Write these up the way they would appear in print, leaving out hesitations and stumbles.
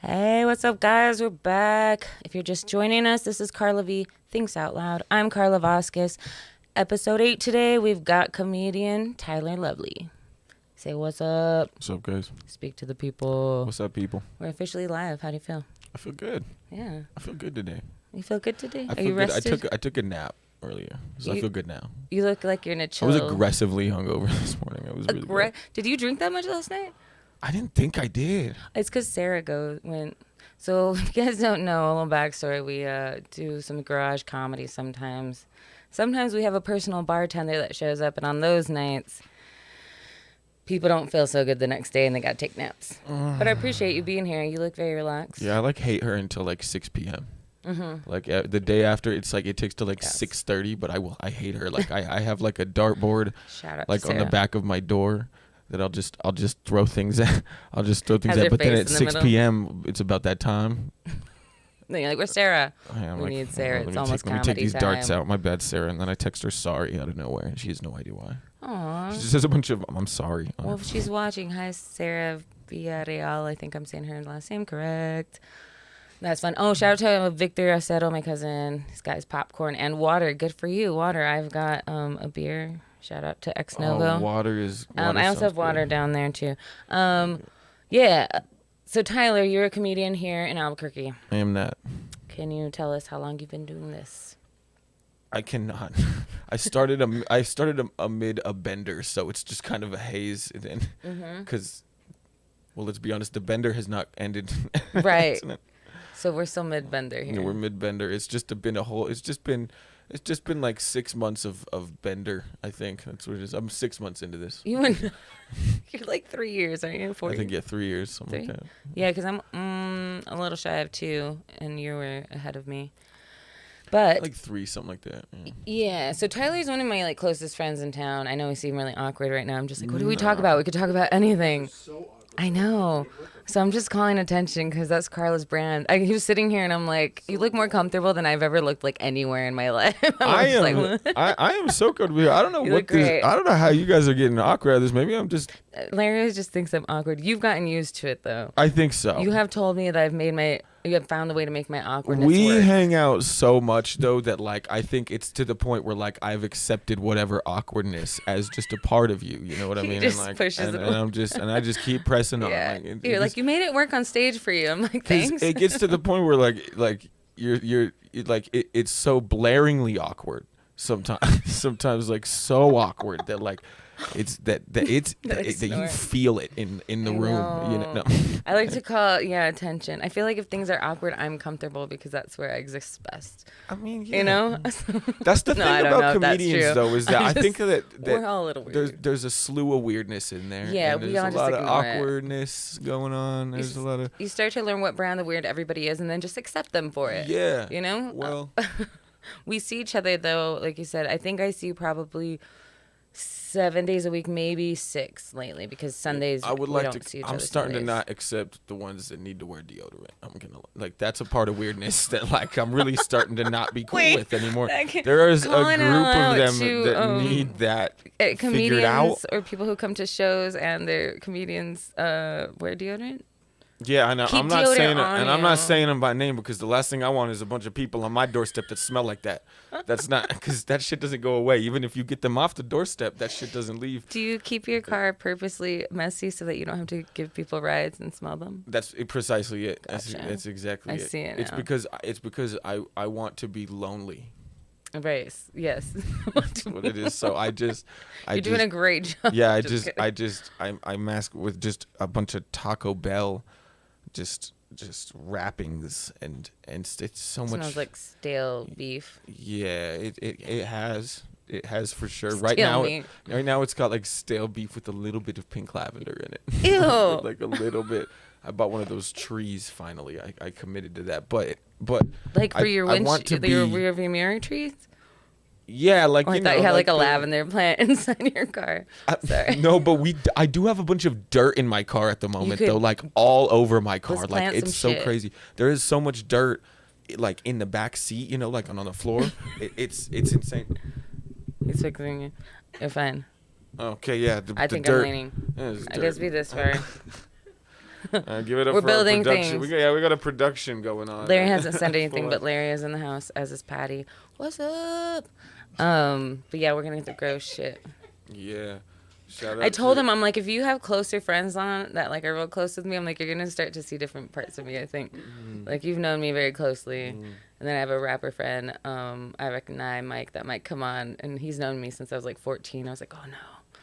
Hey, what's up, guys? We're back. If you're just joining us, this is Carla V. Thinks Out Loud. I'm Carla Vasquez. Episode 8 today, we've got comedian Tyler Lovely. Say what's up. What's up, guys? Speak to the people. What's up, people? We're officially live. How do you feel? I feel good. Yeah. I feel good today. You feel good today? I Are feel you good. rested? I took a nap earlier, so I feel good now. You look like you're in a chill. I was aggressively hungover this morning. I was really bad. Did you drink that much last night? I didn't think I did. It's because Sarah went. So if you guys don't know, a little backstory, we do some garage comedy sometimes. Sometimes we have a personal bartender that shows up, and on those nights, people don't feel so good the next day, and they got to take naps. But I appreciate you being here. You look very relaxed. Yeah, I hate her until 6 p.m. Mm-hmm. The day after, it's it takes till 6:30, but I hate her. I have a dartboard Shout out to on the Sarah. back of my door that I'll just throw things at. I'll just throw things Has at. your But then face at in the 6 middle? p.m., it's about that time. Then you're like, where's Sarah? I'm We need Sarah. It's almost let me take comedy these darts time. out. My bad, Sarah. And then I text her sorry out of nowhere, and she has no idea why. Aww. She just says a bunch of I'm sorry. Well, if she's watching, hi, Sarah Villarreal. I think I'm saying her last name correct. That's fun. Oh, shout out to Victor Aceto, my cousin. He's got his popcorn and water. Good for you. Water. I've got a beer. Shout out to Ex Novo. Water is. I also have water down there, too. Yeah. So, Tyler, you're a comedian here in Albuquerque. I am that. Can you tell us how long you've been doing this? I cannot. I started amid a bender, so it's just kind of a haze. Then, because, well, let's be honest, the bender has not ended. Right. So we're still mid-bender here. Yeah, we're mid-bender. It's just been a whole. It's just been 6 months of bender. I think that's what it is. I'm 6 months into this. You're 3 years, aren't you? 4 I think 3 years, something 3? like that. Yeah, because I'm a little shy of 2, and you were ahead of me. But 3, something like that. Yeah. yeah, so Tyler's one of my closest friends in town. I know we seem really awkward right now. I'm just what do we talk about? We could talk about anything. I know. So I'm just calling attention because that's Carla's brand. He was sitting here and I'm like, you look more comfortable than I've ever looked anywhere in my life. I am so good with you. I don't know what this. I don't know how you guys are getting awkward at this. Maybe I'm just. Larry just thinks I'm awkward. You've gotten used to it though. I think so. You have told me that you have found a way to make my awkwardness We work. hang out so much though that I think it's to the point where I've accepted whatever awkwardness as just a part of you. You know what I mean? Just and pushes it and I just keep pressing on. Yeah. You're you made it work on stage for you. I'm like, thanks. It gets to the point where it's so blaringly awkward sometimes. Sometimes so awkward that it's that you feel it in the room. You know. No. I like to call attention. I feel like if things are awkward, I'm comfortable because that's where I exist best. I mean, yeah. You know. That's the thing about comedians, though, is that I think that we're all a little weird. There's a slew of weirdness in there. Yeah, and we there's all a just lot of ignore awkwardness going on. There's a lot of. You start to learn what brand of weird everybody is, and then just accept them for it. Yeah. You know. Well. We see each other though, like you said. I think I see you probably 7 days a week, maybe 6 lately, because Sundays I would we like don't to. see each I'm other starting Sundays. to not accept the ones that need to wear deodorant. I'm gonna that's a part of weirdness that I'm really starting to not be cool with anymore. There is a group of them that need that figured out. Or people who come to shows and their comedians wear deodorant. Yeah, I know. Keep I'm not deodorant saying on I'm you. not saying them by name because the last thing I want is a bunch of people on my doorstep that smell like that. That's not because that shit doesn't go away. Even if you get them off the doorstep, that shit doesn't leave. Do you keep your car purposely messy so that you don't have to give people rides and smell them? That's precisely it. Gotcha. That's exactly it. I see it It's now. because I want to be lonely. Right. Yes. That's what it is. So You're doing a great job. Yeah, I mask with just a bunch of Taco Bell, just wrappings and it's so much. Smells like stale beef. Yeah, it has for sure. Stale meat. Right now it's got stale beef with a little bit of pink lavender in it. Ew. A little bit. I bought one of those trees finally. I committed to that, but for your your rear view mirror trees. Yeah, I thought you had a lavender plant inside your car. Sorry. No, but I do have a bunch of dirt in my car at the moment, though, all over my car. It's so crazy. There is so much dirt, in the back seat, on the floor. It's insane. He's fixing it. You're fine. Okay, yeah. I think dirt. I'm leaning. I guess be this far. Give it up We're for building production. things. We got a production going on. Larry hasn't said anything, but Larry is in the house, as is Patty. What's up? But yeah, we're gonna get the gross shit. Yeah. Shout out I told him, I'm like, if you have closer friends on that like are real close with me, I'm like, you're gonna start to see different parts of me. I think, like you've known me very closely, and then I have a rapper friend. I recognize Mike. That might come on, and he's known me since I was like 14. I was like, oh no,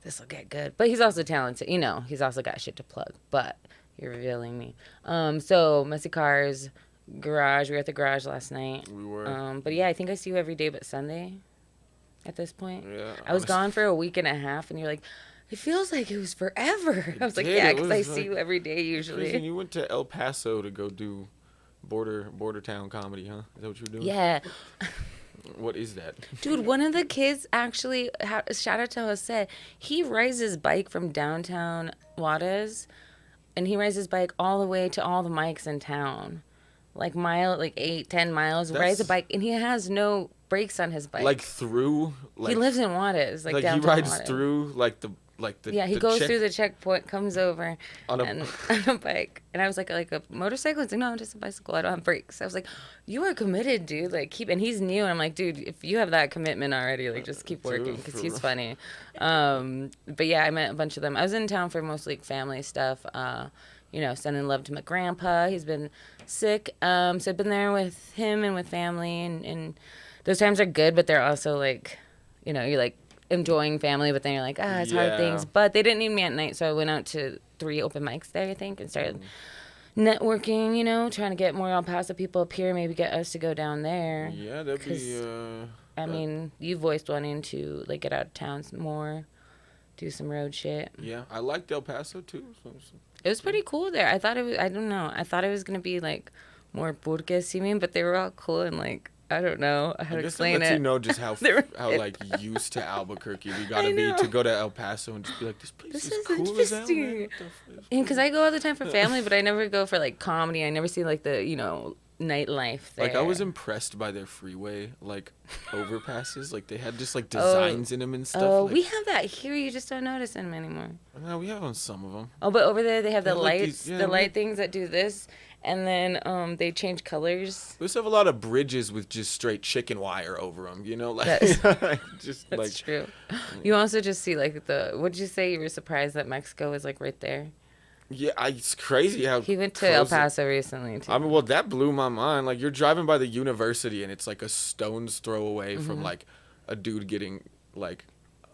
this will get good. But he's also talented. You know, he's also got shit to plug. But you're revealing me. So Messy Cars, Garage. We were at the garage last night. We were. But yeah, I think I see you every day but Sunday. At this point, Yeah, I was gone for a week and a half, and you're like, it feels like it was forever. I was like, did. yeah, It because was I see you every day usually. You went to El Paso to go do border town comedy, huh? Is that what you were doing? Yeah. What is that? Dude, one of the kids actually, shout out to Jose, he rides his bike from downtown Juarez, and he rides his bike all the way to all the mics in town. Like 8-10 miles, rides a bike, and he has no brakes on his bike. Like through? He lives in Juarez, like downtown he rides Juarez. through the yeah, he goes through the checkpoint, comes over on a bike. And I was like a motorcycle? He's like, no, just a bicycle. I don't have brakes. I was like, you are committed, dude. Like, and he's new. And I'm like, dude, if you have that commitment already, like, just keep working because he's funny. But yeah, I met a bunch of them. I was in town for mostly family stuff. Sending love to my grandpa. He's been sick. So I've been there with him and with family. And those times are good, but they're also like, you're like, enjoying family, but then you're like, it's hard things. But they didn't need me at night, so I went out to 3 open mics there, I think, and started networking, trying to get more El Paso people up here, maybe get us to go down there. Yeah, that'd be... I mean, you voiced wanting to, like, get out of town more, do some road shit. Yeah, I liked El Paso, too. It was pretty cool there. I thought it was, I don't know, I thought it was going to be, like, more burguesy, but they were all cool and, like, I don't know how to explain it. I guess it lets you know just how like used to Albuquerque we gotta be to go to El Paso and just be like, this place is cool as hell, man. Because I go all the time for family, but I never go for like comedy. I never see like the nightlife there. Like I was impressed by their freeway like overpasses. Like they had just like designs in them and stuff. Oh, like, we have that here. You just don't notice them anymore. No, we have on some of them. Oh, but over there they have the like lights, the light things that do this. And then they change colors. We also have a lot of bridges with just straight chicken wire over them, like that's true. You also just see like what'd you say? You were surprised that Mexico was like right there. Yeah, it's crazy how he went to El Paso recently too. I mean, well, that blew my mind. Like you're driving by the university and it's like a stone's throw away from like a dude getting like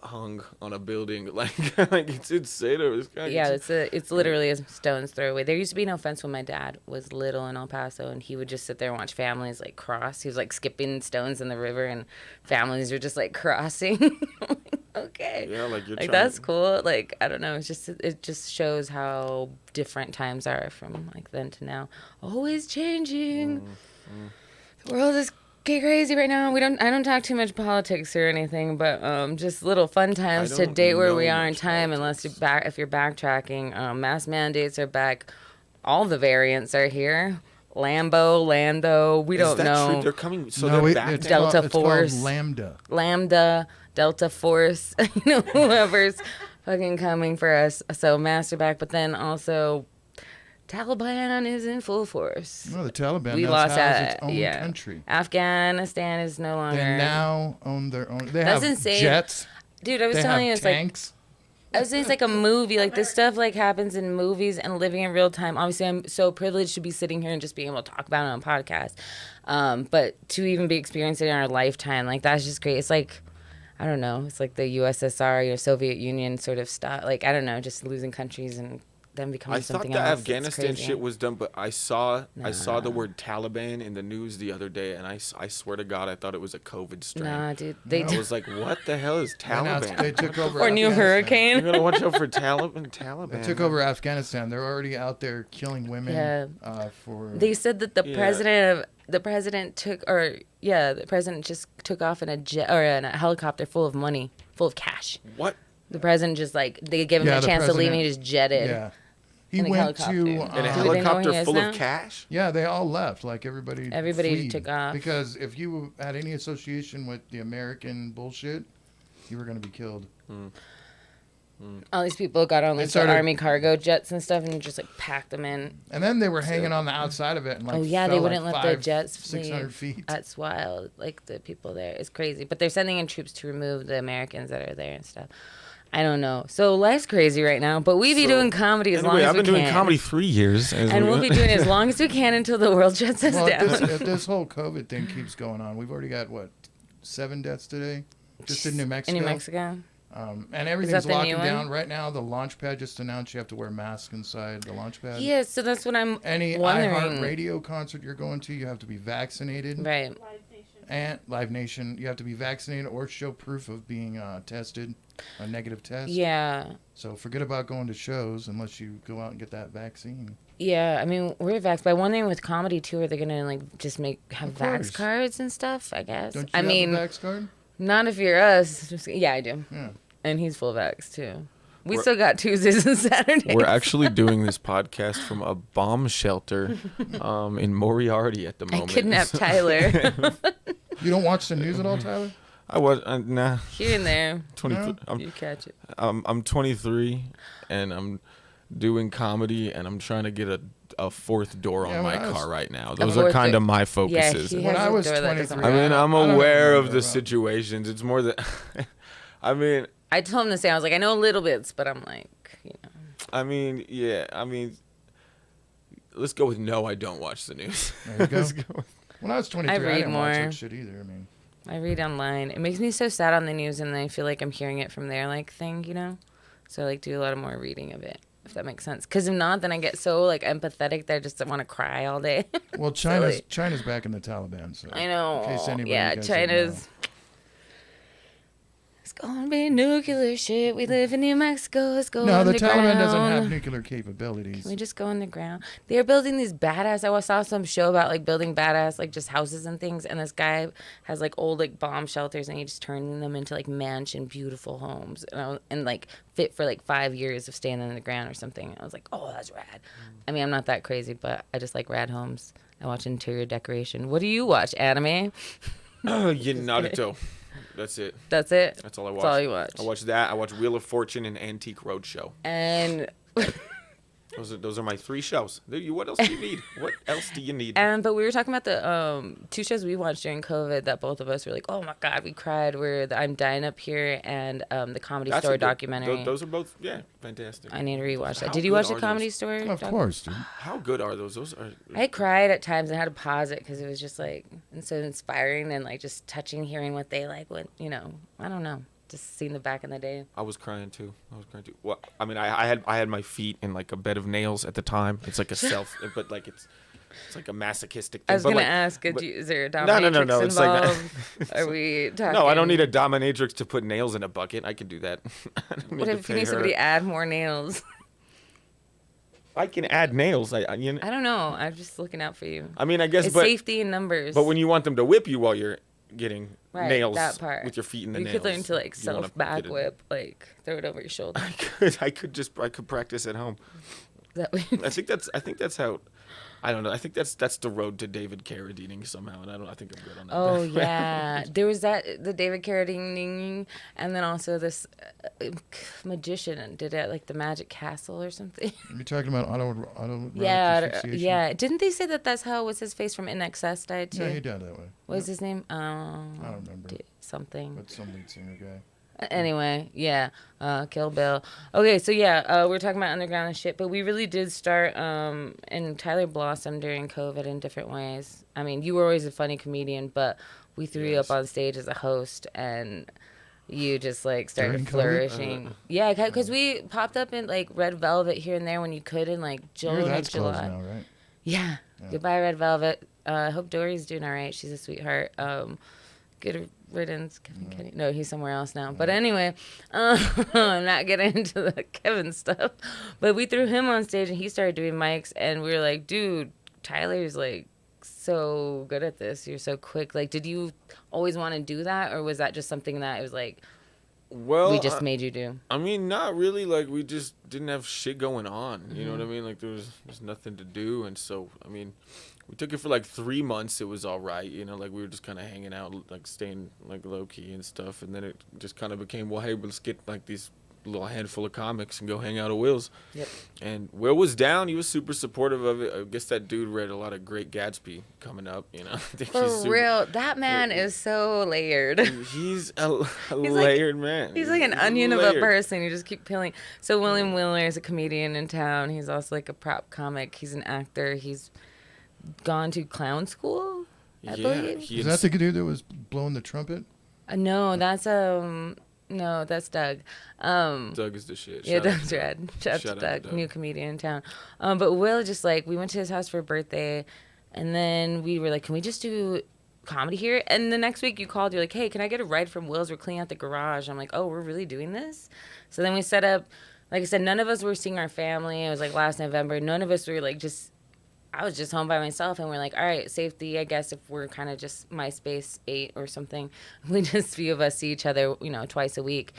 hung on a building, like it's insane. It's literally a stone's throw away. There used to be no fence when my dad was little in El Paso, and he would just sit there and watch families like cross. He was like skipping stones in the river, and families were just like crossing. Okay, yeah, like you're like that's cool. Like I don't know, it just shows how different times are from like then to now. Always changing. The world is crazy right now. I don't talk too much politics or anything, but just little fun times to date where we are in time. Unless if you're backtracking, mass mandates are back. All the variants are here. Lando. We don't know. True? They're coming. So they're back. Delta Force. It's called Lambda. Delta Force. Whoever's fucking coming for us. So master back, but then also Taliban is in full force. No, the Taliban we has lost its own country. Afghanistan is no longer. They now own their own. They have jets. Dude, I was telling you, it's tanks. I was saying it's like a movie. Like this stuff like happens in movies and living in real time. Obviously, I'm so privileged to be sitting here and just being able to talk about it on a podcast. But to even be experiencing it in our lifetime, like that's just great. It's like, I don't know. It's like the USSR, Soviet Union sort of stuff. Like I don't know, just losing countries and them becoming something else. I thought the Afghanistan shit was done, but I saw the word Taliban in the news the other day, and I swear to God, I thought it was a COVID strain. Nah, dude. I was like, what the hell is Taliban? They took over or new hurricane. You're going to watch out for Taliban. They took over Afghanistan. They're already out there killing women. Yeah. For they said that the president just took off in a jet or in a helicopter full of money, full of cash. What? The president just they gave him a chance to leave and he just jetted. Yeah. He went to in a helicopter full of cash. Yeah, they all left. Like everybody fled. Took off because if you had any association with the American bullshit, you were going to be killed. All these people got on like the army cargo jets and stuff and just like packed them in. And then they were hanging on the outside of it and like they wouldn't like let the jets 600 feet. That's wild. Like the people there, it's crazy. But they're sending in troops to remove the Americans that are there and stuff. I don't know. So life's crazy right now, but we be doing comedy as long as we can. I've been doing comedy 3 years. And we'll be doing it as long as we can until the world shuts us down. If this whole COVID thing keeps going on, we've already got, 7 deaths today? Just in New Mexico. In New Mexico. And everything's locking down. Right now, the launch pad just announced you have to wear masks inside the launch pad. Yeah, so that's what I'm Any wondering. iHeartRadio concert you're going to, you have to be vaccinated. Right. And Live Nation, you have to be vaccinated or show proof of being tested, a negative test. Yeah. So forget about going to shows unless you go out and get that vaccine. Yeah, I mean, we're vaxxed. But I'm wondering with comedy, too, are they going to, like, just have vax cards and stuff, I guess? Don't you have a vax card? Not if you're us. Yeah, I do. Yeah. And he's full vax, too. We still got Tuesdays and Saturdays. We're actually doing this podcast from a bomb shelter in Moriarty at the moment. I kidnapped Tyler. You don't watch the news at all, Tyler? I was nah. Here and there. 23. You catch it. I'm 23, and I'm doing comedy, and I'm trying to get a fourth door on my car right now. Those are kind of my focuses. When I was 23, I mean, I'm aware of the situations. It's more that, I mean. I told him the same. I was like, I know little bits, but I'm like, you know. I mean, yeah. I mean, let's go with no. I don't watch the news. There you go. When I was 23, I didn't watch that shit either. I read online. It makes me so sad on the news, and I feel like I'm hearing it from their like thing, you know. So I like do a lot of more reading of it, if that makes sense. Because if not, then I get so like empathetic that I just want to cry all day. Well, China's back in the Taliban, so I know. In case anybody China's. It's gonna be nuclear shit. We live in New Mexico. Let's go No, the underground. Taliban doesn't have nuclear capabilities. Can we just go underground? They're building these badass. I saw some show about like building badass like just houses and things. And this guy has like old like bomb shelters, and he's turning them into like mansion beautiful homes, and like fit for like 5 years of staying in the ground or something. I was like, oh, that's rad. I mean, I'm not that crazy, but I just like rad homes. I watch interior decoration. What do you watch? Anime? Naruto. That's it. That's it? That's all I watch. That's all you watch. I watch that. I watch Wheel of Fortune and Antique Roadshow. And those are my 3 shows. What else do you need? What else do you need? But we were talking about the 2 shows we watched during COVID that both of us were like, oh my God, we cried. Were the I'm Dying Up Here and the Comedy Store documentary. Those are both, fantastic. I need to rewatch that. Did you watch the Comedy Store? Of course, dude. How good are those? I cried at times and had to pause it because it was just like so inspiring and like just touching, hearing what they like, I don't know. Just seeing the back in the day. I was crying too. Well, I mean, I had my feet in like a bed of nails at the time. It's like but like it's like a masochistic thing. I was gonna ask, is there a dominatrix no, involved? It's like Are we talking? No, I don't need a dominatrix to put nails in a bucket. I can do that. What if you need somebody to add more nails? I can add nails. I don't know. I'm just looking out for you. I mean, I guess it's safety in numbers. But when you want them to whip you while you're getting nails that part. with your feet in the nails, you could learn to like self back whip, like throw it over your shoulder. I could practice at home. That way. I think that's how. I don't know. I think that's the road to David Carradine somehow, and I think I'm good on that. Oh yeah, there was the David Carradine, and then also this magician did it like the Magic Castle or something. You're talking about auto yeah. Didn't they say that's how what's his face from In Excess died too? Yeah, he died that way. What was his name? I don't remember. Something. But some lead singer guy. Anyway, yeah, Kill Bill. Okay, so we're talking about underground and shit, but we really did start, and Tyler blossomed during COVID in different ways. I mean, you were always a funny comedian, but we threw you up on stage as a host, and you just like started flourishing. Yeah, because we popped up in like Red Velvet here and there when you could in like July. That's closed now, right? Yeah. Goodbye, Red Velvet. I hope Dory's doing all right. She's a sweetheart. Good riddance, Kevin Kenny. No, he's somewhere else now. But anyway, I'm not getting into the Kevin stuff. But we threw him on stage, and he started doing mics, and we were like, dude, Tyler's like so good at this. You're so quick. Like, did you always want to do that, or was that just something that it was like, we just made you do? I mean, not really. Like, we just didn't have shit going on. You know what I mean? Like, there's nothing to do, and so I mean. We took it for like 3 months. It was all right, like we were just kind of hanging out, like staying like low key and stuff. And then it just kind of became, well, hey, let's get like these little handful of comics and go hang out at Will's. Yep. And Will was down. He was super supportive of it. I guess that dude read a lot of Great Gatsby coming up, you know. I think For real, that man is so layered. He's a layered man. He's like an onion of a person. You just keep peeling. So William Wheeler is a comedian in town. He's also like a prop comic. He's an actor. He's gone to clown school, I believe. Is that the dude that was blowing the trumpet? No, that's Doug. Doug is the shit. Yeah, Doug's rad. Shout out to Doug, new comedian in town. But Will just like, we went to his house for a birthday, and then we were like, can we just do comedy here? And the next week you called, you're like, hey, can I get a ride from Will's? We're cleaning out the garage. I'm like, oh, we're really doing this? So then we set up, like I said, none of us were seeing our family. It was like last November. None of us were like I was just home by myself, and we're like, all right, safety, I guess, if we're kind of just MySpace 8 or something. We just, few of us see each other, twice a week.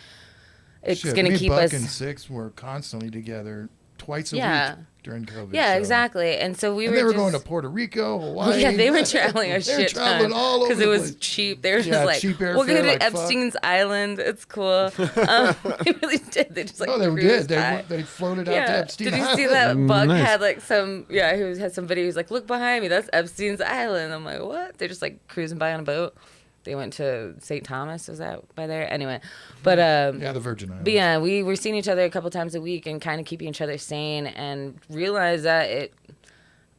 It's going to keep us. Buck and Six were constantly together twice a week during COVID. Yeah, exactly. And so they were going to Puerto Rico, Hawaii. Yeah, they were traveling a shit ton. They were traveling all over because it was cheap. They were just like, cheap airfare, we'll go to Epstein's Island. It's cool. They really did. They just they did. They floated out to Epstein Island. Did you see that Buck had like some, who had some video. He was like, look behind me. That's Epstein's Island. I'm like, what? They're just like cruising by on a boat. They went to St. Thomas, was that by there? Anyway, but the Virgin Islands. But yeah, we were seeing each other a couple times a week and kind of keeping each other sane, and realized that it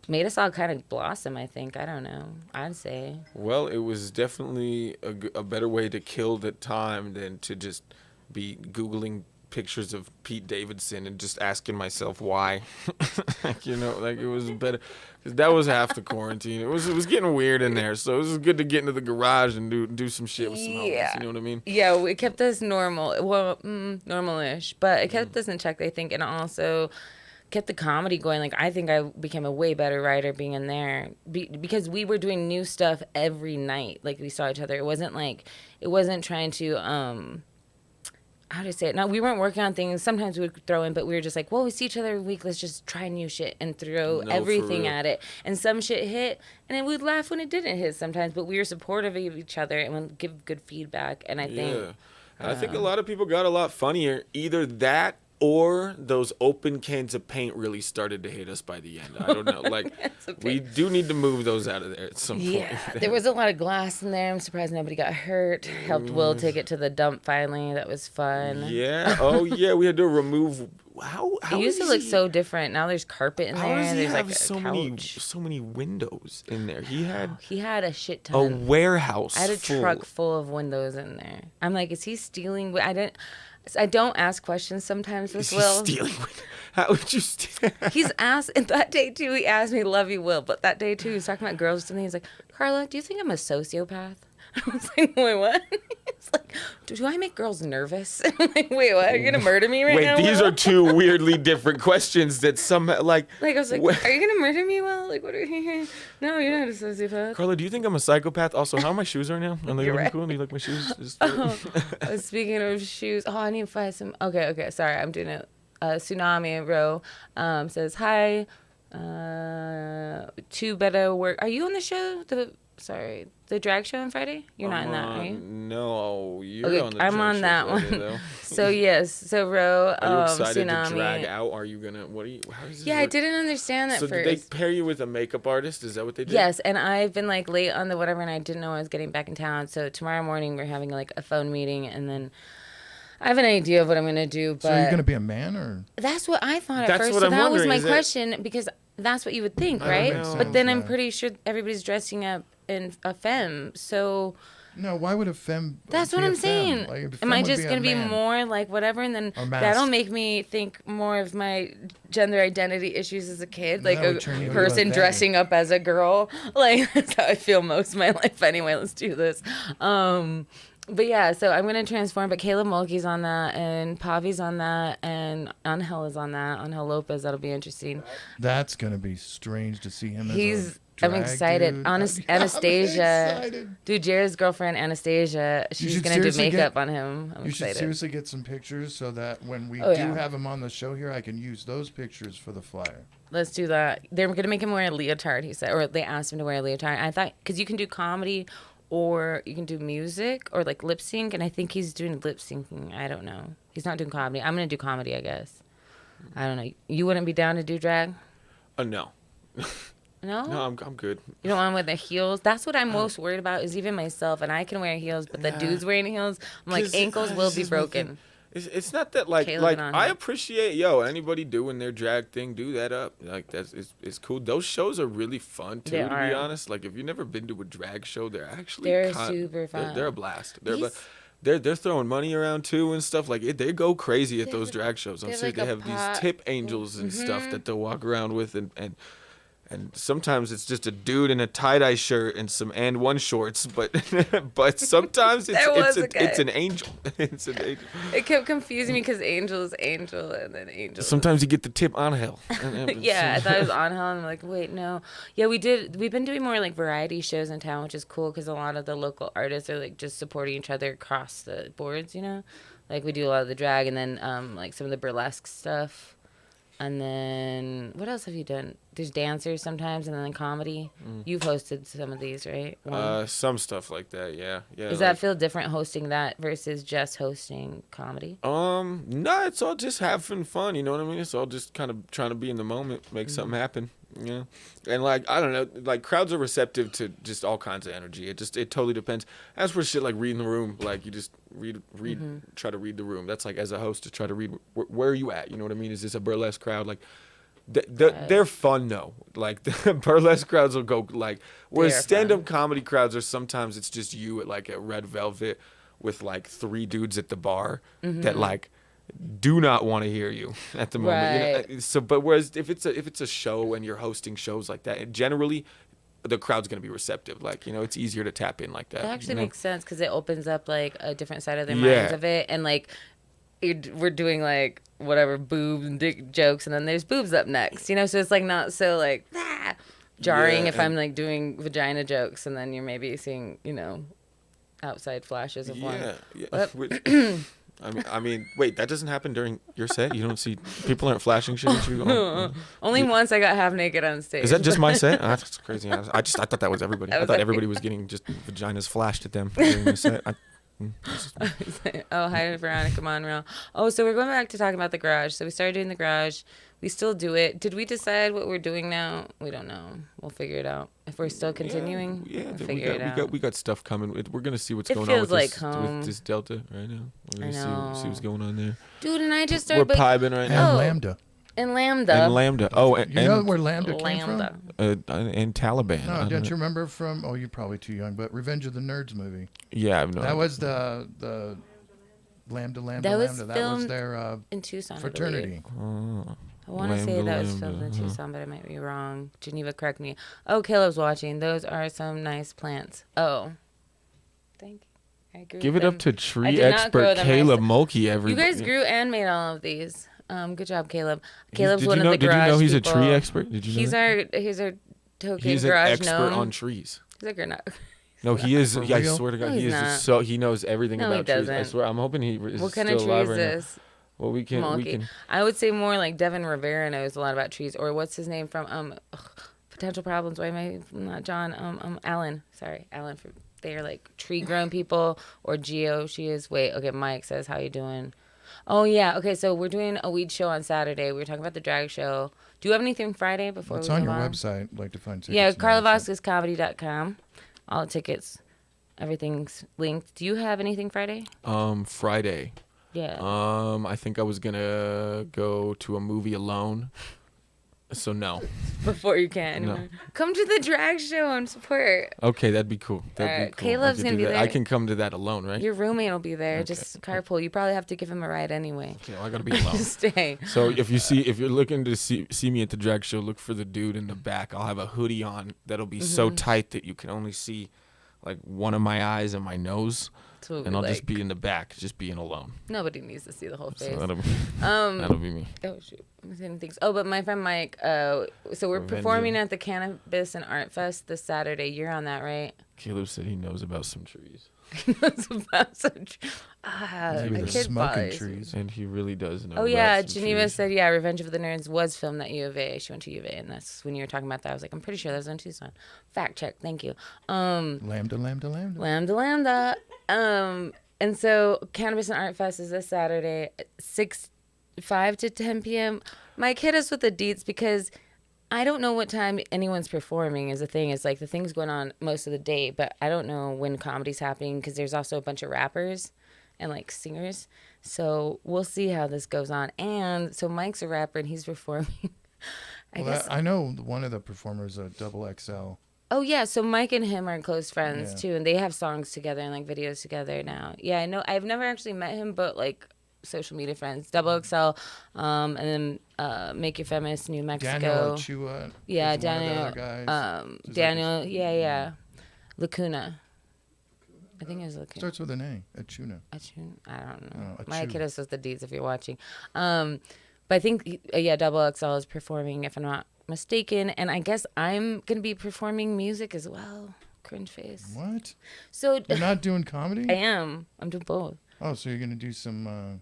made us all kind of blossom, I think. I don't know. I'd say. Well, it was definitely a better way to kill the time than to just be Googling pictures of Pete Davidson and just asking myself why. It was better. Cause that was half the quarantine. It was getting weird in there, so it was good to get into the garage and do some shit with some homies. You know what I mean? Yeah, it kept us normal. Well, normal-ish, but it kept us in check, I think, and also kept the comedy going. Like, I think I became a way better writer being in there because we were doing new stuff every night. Like, we saw each other. It wasn't trying to how do I say it? Now, we weren't working on things. Sometimes we would throw in, but we were just like, well, we see each other every week. Let's just try new shit and throw everything at it. And some shit hit, and then we'd laugh when it didn't hit sometimes. But we were supportive of each other and would give good feedback. And I think... Yeah. I think a lot of people got a lot funnier. Either that or those open cans of paint really started to hit us by the end. I don't know. Like, we do need to move those out of there at some point. Yeah, there was a lot of glass in there. I'm surprised nobody got hurt. Helped Will take it to the dump finally. That was fun. Yeah. Oh, yeah. We had to remove... How it used to look so different. Now there's carpet in there. How does he there's have like so many windows in there? He had a shit ton. A warehouse. I had a truck full of windows in there. I'm like, is he stealing? I don't ask questions sometimes with Will. Stealing? How would you steal? He's asked, and that day too, he asked me, love you, Will. But that day too, he was talking about girls or something. He's like, Carla, do you think I'm a sociopath? I was like, wait, what? It's like, do I make girls nervous? I'm like, wait, what? Are you going to murder me right now? Wait, these Will? are two weirdly different questions that somehow, like... Like, I was like, are you going to murder me, Will? Like, what are you... No, you're not a sociopath. Carla, do you think I'm a psychopath? Also, how my shoes are now? Are they looking cool? Do you like my shoes? Speaking of shoes, I need to find some... Okay, sorry, I'm doing it. Tsunami Row says, hi, two better work... Are you on the show? The drag show on Friday? You're not in that, are you? No, you're okay, on the I'm drag on show that Friday, one. Though. So yes, so Ro, are you excited Tsunami. to drag out? Are you gonna? How does this work? I didn't understand that so first. Did they pair you with a makeup artist? Is that what they did? Yes, and I've been like late on the whatever, and I didn't know I was getting back in town. So tomorrow morning we're having like a phone meeting, and then I have an idea of what I'm gonna do. But so are you gonna be a man or? That's what I thought at That's first. what So I'm that was wondering, my question because that's what you would think, right? But then I'm pretty sure everybody's dressing up in a femme, so... No, why would a femme That's be what a I'm femme? saying. Like, Am I just going to be more like whatever, and then that'll make me think more of my gender identity issues as a kid, like a person dressing up as a girl. Like, that's how I feel most of my life anyway. Let's do this. But yeah, so I'm going to transform, but Caleb Mulkey's on that, and Pavi's on that, and Angel is on that. Angel Lopez, that'll be interesting. That's going to be strange to see him I'm excited. Dude. Anastasia. Dude, Jared's girlfriend, Anastasia, she's going to do makeup on him. I'm excited. Should seriously get some pictures so that when we have him on the show here, I can use those pictures for the flyer. Let's do that. They're going to make him wear a leotard, he said. Or they asked him to wear a leotard. I thought, because you can do comedy or you can do music or like lip sync. And I think he's doing lip syncing. I don't know. He's not doing comedy. I'm gonna do comedy, I guess. I don't know. You wouldn't be down to do drag? No. No? No, I'm good. You don't want with the heels? That's what I'm most worried about is even myself, and I can wear heels, but the dudes wearing heels, I'm like, ankles will be broken. It's not that like I appreciate anybody doing their drag thing, do that up. Like it's cool. Those shows are really fun too, to be honest. Like if you've never been to a drag show, they're super fun. They're a blast. They're throwing money around too and stuff. Like they go crazy at those drag shows. I'm serious. They have these tip angels and stuff that they'll walk around with and sometimes it's just a dude in a tie-dye shirt and some and one shorts, but sometimes it's an angel. It's an angel. It kept confusing me because angel is angel and then angel. Sometimes you get the tip on hell. Yeah, I thought it was on hell, and I'm like, wait, no. Yeah, we've been doing more like variety shows in town, which is cool because a lot of the local artists are like just supporting each other across the boards, you know? Like we do a lot of the drag and then like some of the burlesque stuff. And then, what else have you done? There's dancers sometimes, and then comedy. You've hosted some of these, right? Some stuff like that, yeah. Does that feel different hosting that versus just hosting comedy? No, it's all just having fun. You know what I mean? It's all just kind of trying to be in the moment, make something happen. Yeah, and like I don't know, like crowds are receptive to just all kinds of energy. It totally depends. As for shit like reading the room, like you just read, try to read the room. That's like as a host to try to read where are you at? You know what I mean? Is this a burlesque crowd? Like they're fun though. Like the burlesque crowds will go like whereas stand-up comedy crowds are sometimes it's just you at Red Velvet with like 3 dudes at the bar that like do not want to hear you at the moment. Right. You know? So, but whereas if it's a show and you're hosting shows like that, generally the crowd's going to be receptive. Like, you know, it's easier to tap in like that. That actually makes sense because it opens up like a different side of their minds of it. And like we're doing like whatever boob and dick jokes and then there's boobs up next, you know? So it's like not so like jarring if I'm like doing vagina jokes and then you're maybe seeing, you know, outside flashes of one. Yeah. I mean, wait, that doesn't happen during your set? You don't see, people aren't flashing shit at you? Only once I got half naked on stage. Is that just my set? That's crazy. I thought that was everybody. I thought everybody was getting just vaginas flashed at them during the set. Hi, Veronica Monreal. Oh, so we're going back to talking about the garage. So we started doing the garage. We still do it. Did we decide what we're doing now? We don't know. We'll figure it out. If we're still continuing, we'll figure it out. We got stuff coming. We're going to see what's going on with this Delta right now. We're going to see what's going on there. Dude, and I just started... We're piping right now. And Lambda. And Lambda. Oh, you know where Lambda came from? And Taliban. No, don't you remember from... Oh, you're probably too young, but Revenge of the Nerds movie. Yeah, I've known. That was the Lambda. That was their in Tucson, fraternity. I want to say that was filmed in Tucson, but I might be wrong. Geneva, correct me. Oh, Caleb's watching. Those are some nice plants. Oh. Thank you. I grew Give it them. up to tree expert Caleb Mulkey. You guys grew and made all of these. Good job, Caleb. Caleb's one of the garage Did you know he's people. A tree expert? Did you know He's our token he's garage an expert gnome. on trees. He's a granite. No, he is. Yeah, I swear to God, he is. So he knows everything about trees. I swear. I'm hoping he is what kind still of tree alive is right this? Now. Well, we can. I would say more like Devin Rivera knows a lot about trees, or what's his name from Potential Problems? Why am I not John? Alan. Sorry, Alan. They're like tree grown people, or Geo. She is. Wait. Okay. Mike says, "How you doing?" Oh yeah. Okay. So we're doing a weed show on Saturday. We were talking about the drag show. Do you have anything Friday before? It's on your website. I'd like to find tickets. Yeah, carlavthinksoutloud.com. All the tickets, everything's linked. Do you have anything Friday? Friday. Yeah. I think I was gonna go to a movie alone. So no. Before you can. No. Come to the drag show and support. Okay, that'd be cool. That'd be cool. Caleb's gonna be there. I can come to that alone, right? Your roommate will be there. Okay. Just carpool. You probably have to give him a ride anyway. Okay, well, I gotta be alone. Stay. So if you're looking to see me at the drag show, look for the dude in the back. I'll have a hoodie on that'll be so tight that you can only see like one of my eyes and my nose. And I'll just be in the back, just being alone. Nobody needs to see the whole face. So that'll be me. Oh shoot, I'm saying things. Oh, but my friend Mike. So we're performing at the Cannabis and Art Fest this Saturday. You're on that, right? Caleb said he knows about some trees. He knows about some trees. Smoking trees. And he really does know. Oh yeah, Geneva said Revenge of the Nerds was filmed at U of A. She went to U of A, and that's when you were talking about that. I was like, I'm pretty sure that was in Tucson. Fact check, thank you. Lambda. And so Cannabis and Art Fest is this Saturday, 5 to 10 p.m. Mike, hit us with the deets because I don't know what time anyone's performing is the thing. It's like the thing's going on most of the day, but I don't know when comedy's happening because there's also a bunch of rappers and like singers. So we'll see how this goes on. And so Mike's a rapper and he's performing. I know one of the performers, Double XL. Oh, yeah. So Mike and him are close friends, too. And they have songs together and, like, videos together now. Yeah, I know. I've never actually met him, but, like, social media friends. Double XL, and then Make You Famous, New Mexico. Daniel Chua. Yeah, Daniel. Daniel, yeah. Lacuna. I think it was Lacuna. Starts with an A. Achuna. I don't know. Oh, My kid is with the deeds if you're watching. But I think, Double XL is performing, if I'm not mistaken, and I guess I'm gonna be performing music as well. Cringe face. What? So you're not doing comedy? I am. I'm doing both. Oh, so you're gonna do some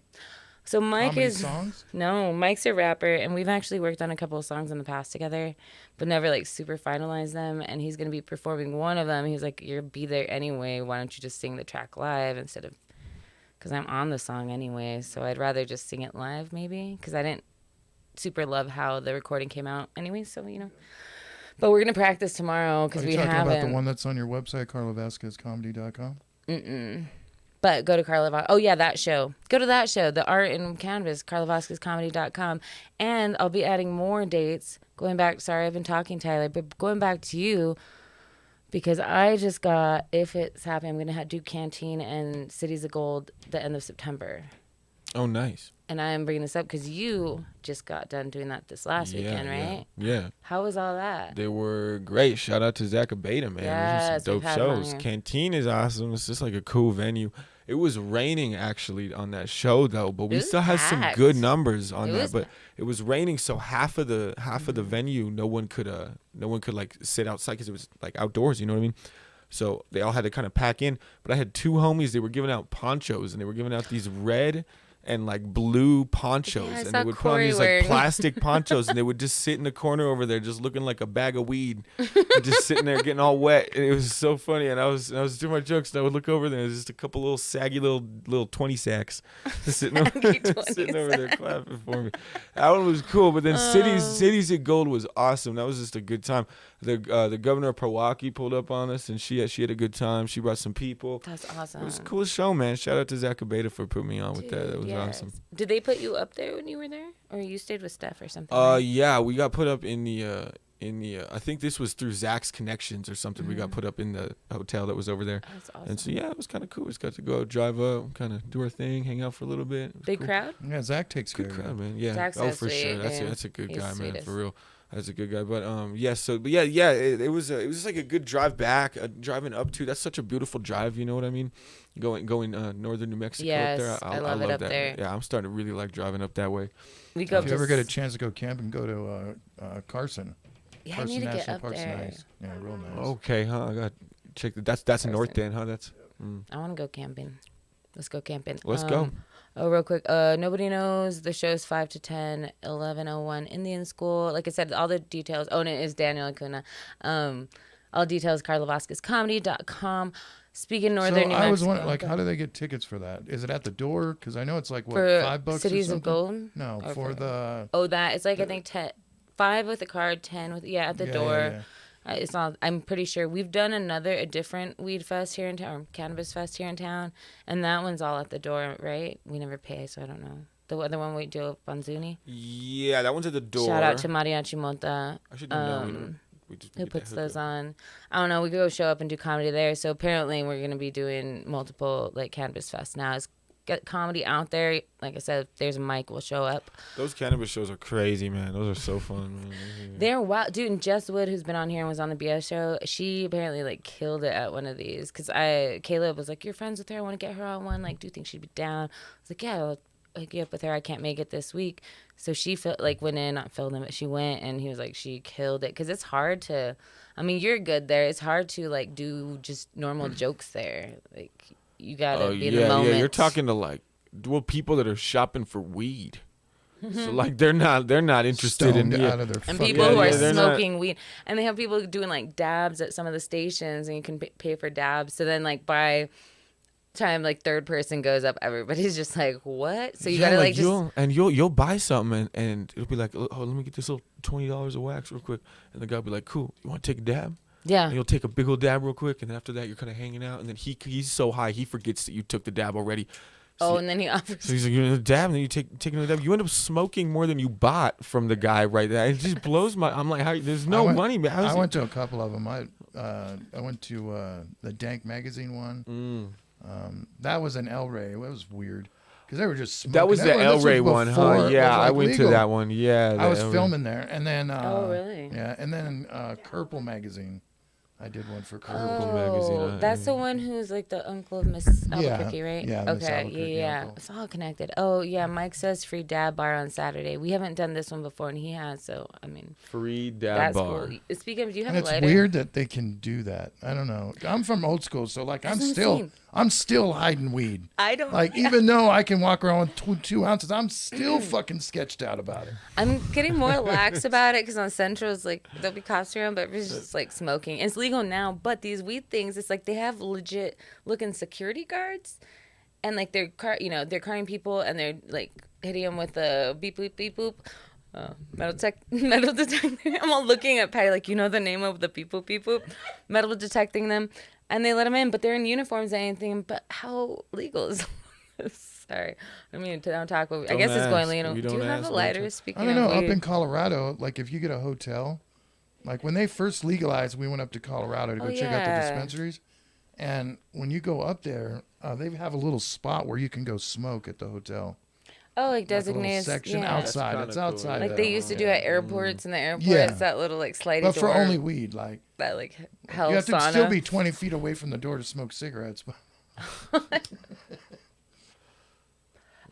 so Mike is songs? No, Mike's a rapper, and we've actually worked on a couple of songs in the past together, but never like super finalized them. And he's gonna be performing one of them. He's like, "You'll be there anyway. Why don't you just sing the track live instead of?" Because I'm on the song anyway, so I'd rather just sing it live maybe. Because I didn't super love how the recording came out anyway, so but we're gonna practice tomorrow because we haven't. Are you talking about the one that's on your website, carlavasquezcomedy.com? But go to Carla. Oh yeah, that show. Go to that show, the art and canvas, carlavasquezcomedy.com, and I'll be adding more dates. Going back, sorry, I've been talking, Tyler, but going back to you because I just got, if it's happening, I'm gonna do Canteen and Cities of Gold the end of September. Oh, nice. And I'm bringing this up because you just got done doing that this last weekend, right? Yeah. How was all that? They were great. Shout out to Zach Abeda, man. Yes, Those are some dope shows. Canteen is awesome. It's just like a cool venue. It was raining actually on that show though, but we still had some good numbers on that. But it was raining, so half of the venue, no one could like sit outside because it was like outdoors. You know what I mean? So they all had to kind of pack in. But I had two homies. They were giving out ponchos, and they were giving out these red and like blue ponchos, and they would put on these like plastic ponchos, and they would just sit in the corner over there just looking like a bag of weed and just sitting there getting all wet. And it was so funny, and I was doing my jokes, and I would look over there, and there's just a couple little saggy little 20 sacks sitting over there clapping for me. That one was cool. But then Cities of Gold was awesome. That was just a good time. The governor of Pewaukee pulled up on us, and she had a good time. She brought some people. That's awesome. It was a cool show, man. Shout out to Zach Abeda for putting me on with that. That was awesome. Did they put you up there when you were there, or you stayed with Steph or something? Yeah, we got put up in the I think this was through Zach's connections or something. We got put up in the hotel that was over there. That's awesome. And so it was kind of cool. We just got to go drive up, kind of do our thing, hang out for a little bit. Big cool. crowd? Yeah, Zach takes good care crowd, of it. man. Yeah. Zach's for sweet, sure. yeah. That's a good guy, man. Sweetest. For real. That's a good guy. But it was just like a good drive back, driving up to. That's such a beautiful drive. You know what I mean? Going northern New Mexico up there. I love it up that. there. Yeah, I'm starting to really like driving up that way. If you ever get a chance to go camping, go to Carson. Yeah, Carson I need to National get up Park's there. nice. Yeah, real nice. Okay, huh? I got check that's north then, huh? That's. I want to go camping. Let's go camping. Let's go. Oh, real quick. Nobody knows. The show's 5 to 10, 11:01 Indian School. Like I said, all the details. Oh, and it is Daniel Acuna. All details, carlavasquezcomedy.com. Speaking Northern New Mexico. I was wondering, like, how do they get tickets for that? Is it at the door? Because I know it's like, what, for $5 Cities or of Gold? No, for the... Oh, that. It's like, I think, 5 with the card, 10 with... Yeah, at the door. Yeah. It's not. I'm pretty sure we've done a different weed fest here in town, or cannabis fest here in town, and that one's all at the door, right? We never pay, so I don't know. The other one we do up on Zuni. Yeah, that one's at the door. Shout out to Mariachi Mota. I should know. Who puts those on? I don't know. We could go show up and do comedy there. So apparently we're gonna be doing multiple like cannabis fest now. It's get comedy out there. Like I said, if there's a mic, we'll show up. Those cannabis shows are crazy, man. Those are so fun, man. They're wild, dude. And Jess Wood, who's been on here and was on the BS show, she apparently like killed it at one of these. Cause Caleb was like, "You're friends with her. I want to get her on one. Like, do you think she'd be down?" I was like, "Yeah, I'll hook you up with her. I can't make it this week." So she went in, not filled in, but she went, and he was like, she killed it. Cause it's hard to. I mean, you're good there. It's hard to like do just normal jokes there. Like you gotta be in the moment. Yeah, you're talking to like people that are shopping for weed. So like they're not interested Stoned in out of their and people who are smoking weed, and they have people doing like dabs at some of the stations, and you can pay for dabs. So then like buy time like third person goes up, everybody's just like, what? So you gotta like you'll buy something and it'll be like, oh, let me get this little $20 of wax real quick, and the guy'll be like, cool, you want to take a dab? Yeah. And you'll take a big old dab real quick, and then after that you're kind of hanging out, and then he's so high he forgets that you took the dab already. So and then he offers. So he's like, you're gonna dab, and then you take another dab. You end up smoking more than you bought from the guy right there. It just blows my. I'm like, how? There's no money, man. I went to a couple of them. I went to the Dank magazine one. That was an El Rey. It was weird because they were just smoking. That was the El Rey one, huh? Yeah, I went to that one. Yeah, I was filming there, and then. Oh really? Yeah, and then Kerple magazine. I did one for Kerple magazine. That's the one who's like the uncle of Miss Albuquerque, right? Yeah. Okay. Yeah. It's all connected. Oh yeah. Mike says free dab bar on Saturday. We haven't done this one before, and he has. So I mean. Free dab bar. Cool. Speaking of, do you have and a lighter? It's weird that they can do that. I don't know. I'm from old school, so like I'm still hiding weed. I don't like even though I can walk around with 2 ounces, I'm still fucking sketched out about it. I'm getting more lax about it because on Central's like there'll be cops around, but it's just like smoking. It's legal now, but these weed things, it's like they have legit looking security guards, and like they're carting people and they're like hitting them with a beep boop beep boop. Metal detecting. I'm all looking at Patty like, the name of the beep boop, metal detecting them. And they let them in, but they're in uniforms and anything. But how legal is this? Sorry. I mean, to don't talk, but I guess it's going legal. Do you have a lighter? Speaking of I don't know. weed? Up in Colorado, like if you get a hotel, like when they first legalized, we went up to Colorado to go check out the dispensaries. And when you go up there, they have a little spot where you can go smoke at the hotel. Oh, like designated section outside. It's outside. Like they used to do at airports and the airports, that little like sliding door. But for only weed, like that, like hell you have sauna. to still be 20 feet away from the door to smoke cigarettes.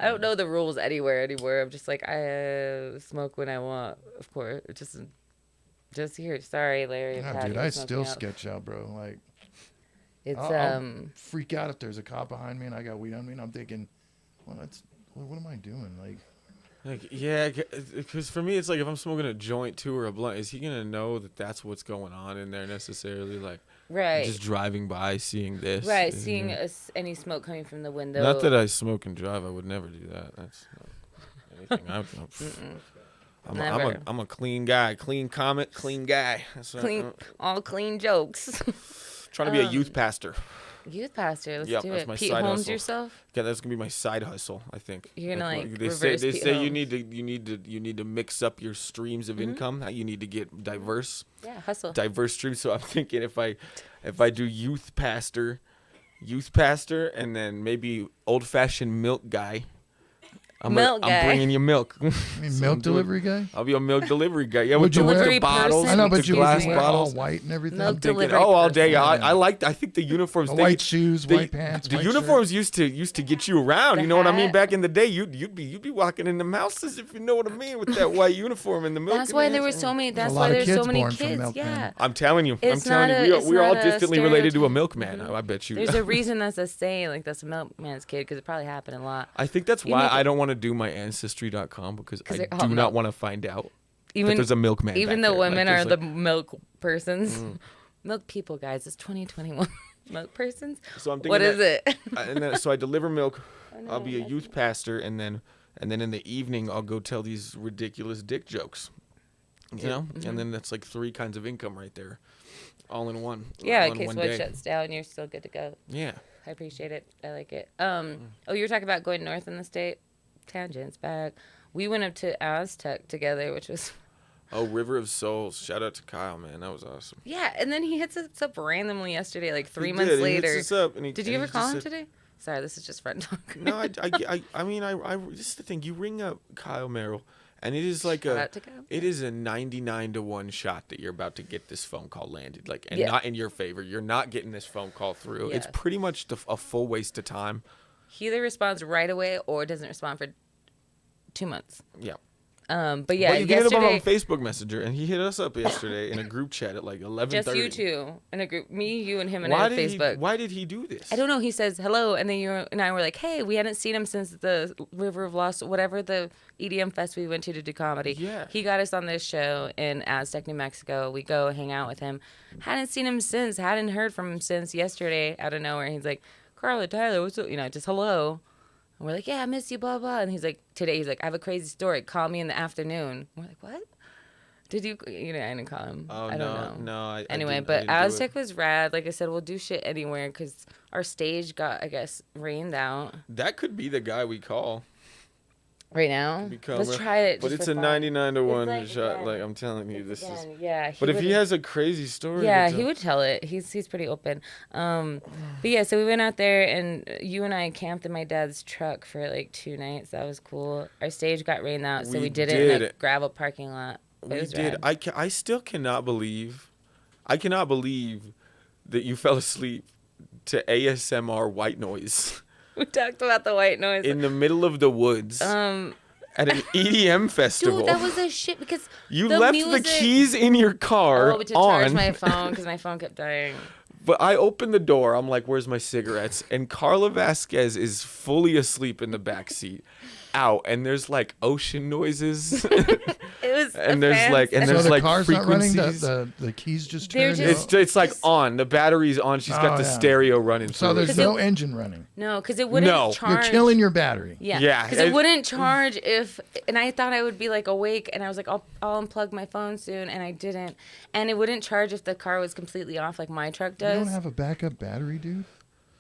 I don't know the rules anywhere. I'm just like I smoke when I want, of course. Just here. Sorry, Larry. No, dude, I still sketch out, bro. Like it's I'll freak out if there's a cop behind me and I got weed on me, and I'm thinking, well, what am I doing? Like, yeah, because for me, it's like if I'm smoking a joint too or a blunt, is he gonna know that that's what's going on in there necessarily? Like, right, just driving by, seeing this, right, seeing any smoke coming from the window. Not that I smoke and drive. I would never do that. That's not anything. I'm a clean guy, clean comic, clean guy. That's all clean jokes. Trying to be a youth pastor. Youth pastor, let's do that's it. my Pete side Holmes hustle. yourself. Yeah, that's gonna be my side hustle. I think you're gonna they reverse say Pete say Holmes. you need to mix up your streams of income. You need to get diverse. Yeah, hustle. Diverse streams. So I'm thinking if I do youth pastor, and then maybe old fashioned milk guy. I'm bringing you milk. You mean milk delivery guy? I'll be a milk delivery guy. Yeah, with delivery the bottles. I know, but you glass wear bottles, all white and everything. Milk I'm thinking, delivery all day. person. I think the uniforms. White shoes, white pants. The white uniforms shirt. used to get you around. You know what I mean? Back in the day, you'd be walking in the houses, if you know what I mean, with that white uniform and the milk. That's why there were so many. That's why there's so many kids. Yeah. I'm telling you. We're all distantly related to a milkman. I bet you. There's a reason that's a saying, like that's a milkman's kid, because it probably happened a lot. I think that's why I don't want to do my Ancestry.com, because I do not want to find out that there's a milkman. Even though women are the milk persons. Milk people, guys. It's 2021. Milk persons? So I'm thinking what is it? So I deliver milk. I'll be a youth pastor, and then in the evening I'll go tell these ridiculous dick jokes. You know? And then that's like 3 kinds of income right there. All in one. Yeah, in case one shuts down, you're still good to go. Yeah. I appreciate it. I like it. Oh, you were talking about going north in the state? Tangents back. We went up to Aztec together, which was... Oh, River of Souls. Shout out to Kyle, man. That was awesome. Yeah, and then he hits us up randomly yesterday, like 3 months later. He hits us up Did you ever call him today? Sorry, this is just friend talk. No, I mean, this is the thing. You ring up Kyle Merrill, and it is like it is a 99-1 shot that you're about to get this phone call landed, like, and not in your favor. You're not getting this phone call through. Yeah. It's pretty much a full waste of time. He either responds right away or doesn't respond for 2 months. Yeah. But yeah, well, you get him on Facebook Messenger, and he hit us up yesterday in a group chat at like 11:30. Just you two in a group, me, you, and him in Facebook. Why did he do this? I don't know. He says hello, and then you and I were like, "Hey, we hadn't seen him since the River of Lost, whatever the EDM fest we went to do comedy." Yeah. He got us on this show in Aztec, New Mexico. We go hang out with him. Hadn't seen him since. Hadn't heard from him since yesterday. Out of nowhere, he's like, Carla, Tyler, what's up? Just hello. And we're like, yeah, I miss you, blah, blah. And he's like, I have a crazy story. Call me in the afternoon. We're like, what? Did you, I didn't call him. Oh, I don't know. Anyway, but Aztec was rad. Like I said, we'll do shit anywhere because our stage got, I guess, rained out. That could be the guy we call. Right now? Let's try it. But it's a 99 to 1 shot. Like, I'm telling you, this is. Yeah. But if he has a crazy story. Yeah, he would tell it. He's pretty open. But yeah, so we went out there and you and I camped in my dad's truck for like 2 nights. That was cool. Our stage got rained out, so we did it in a gravel parking lot. We did. I still cannot believe. I cannot believe that you fell asleep to ASMR white noise. We talked about the white noise. In the middle of the woods. At an EDM festival. Dude, that was a shit because you left the keys in your car to charge my phone because my phone kept dying. But I opened the door. I'm like, where's my cigarettes? And Carla Vasquez is fully asleep in the back seat. Out, and there's like ocean noises. It was and there's like the car's frequencies. Not running, the keys just turned it's like on, the battery's on. She's got the stereo running. So there's no engine running. No, because it wouldn't charge. You're killing your battery. Yeah, because it wouldn't charge and I thought I would be like awake, and I was like, I'll unplug my phone soon, and I didn't, and it wouldn't charge if the car was completely off like my truck does. You don't have a backup battery, dude?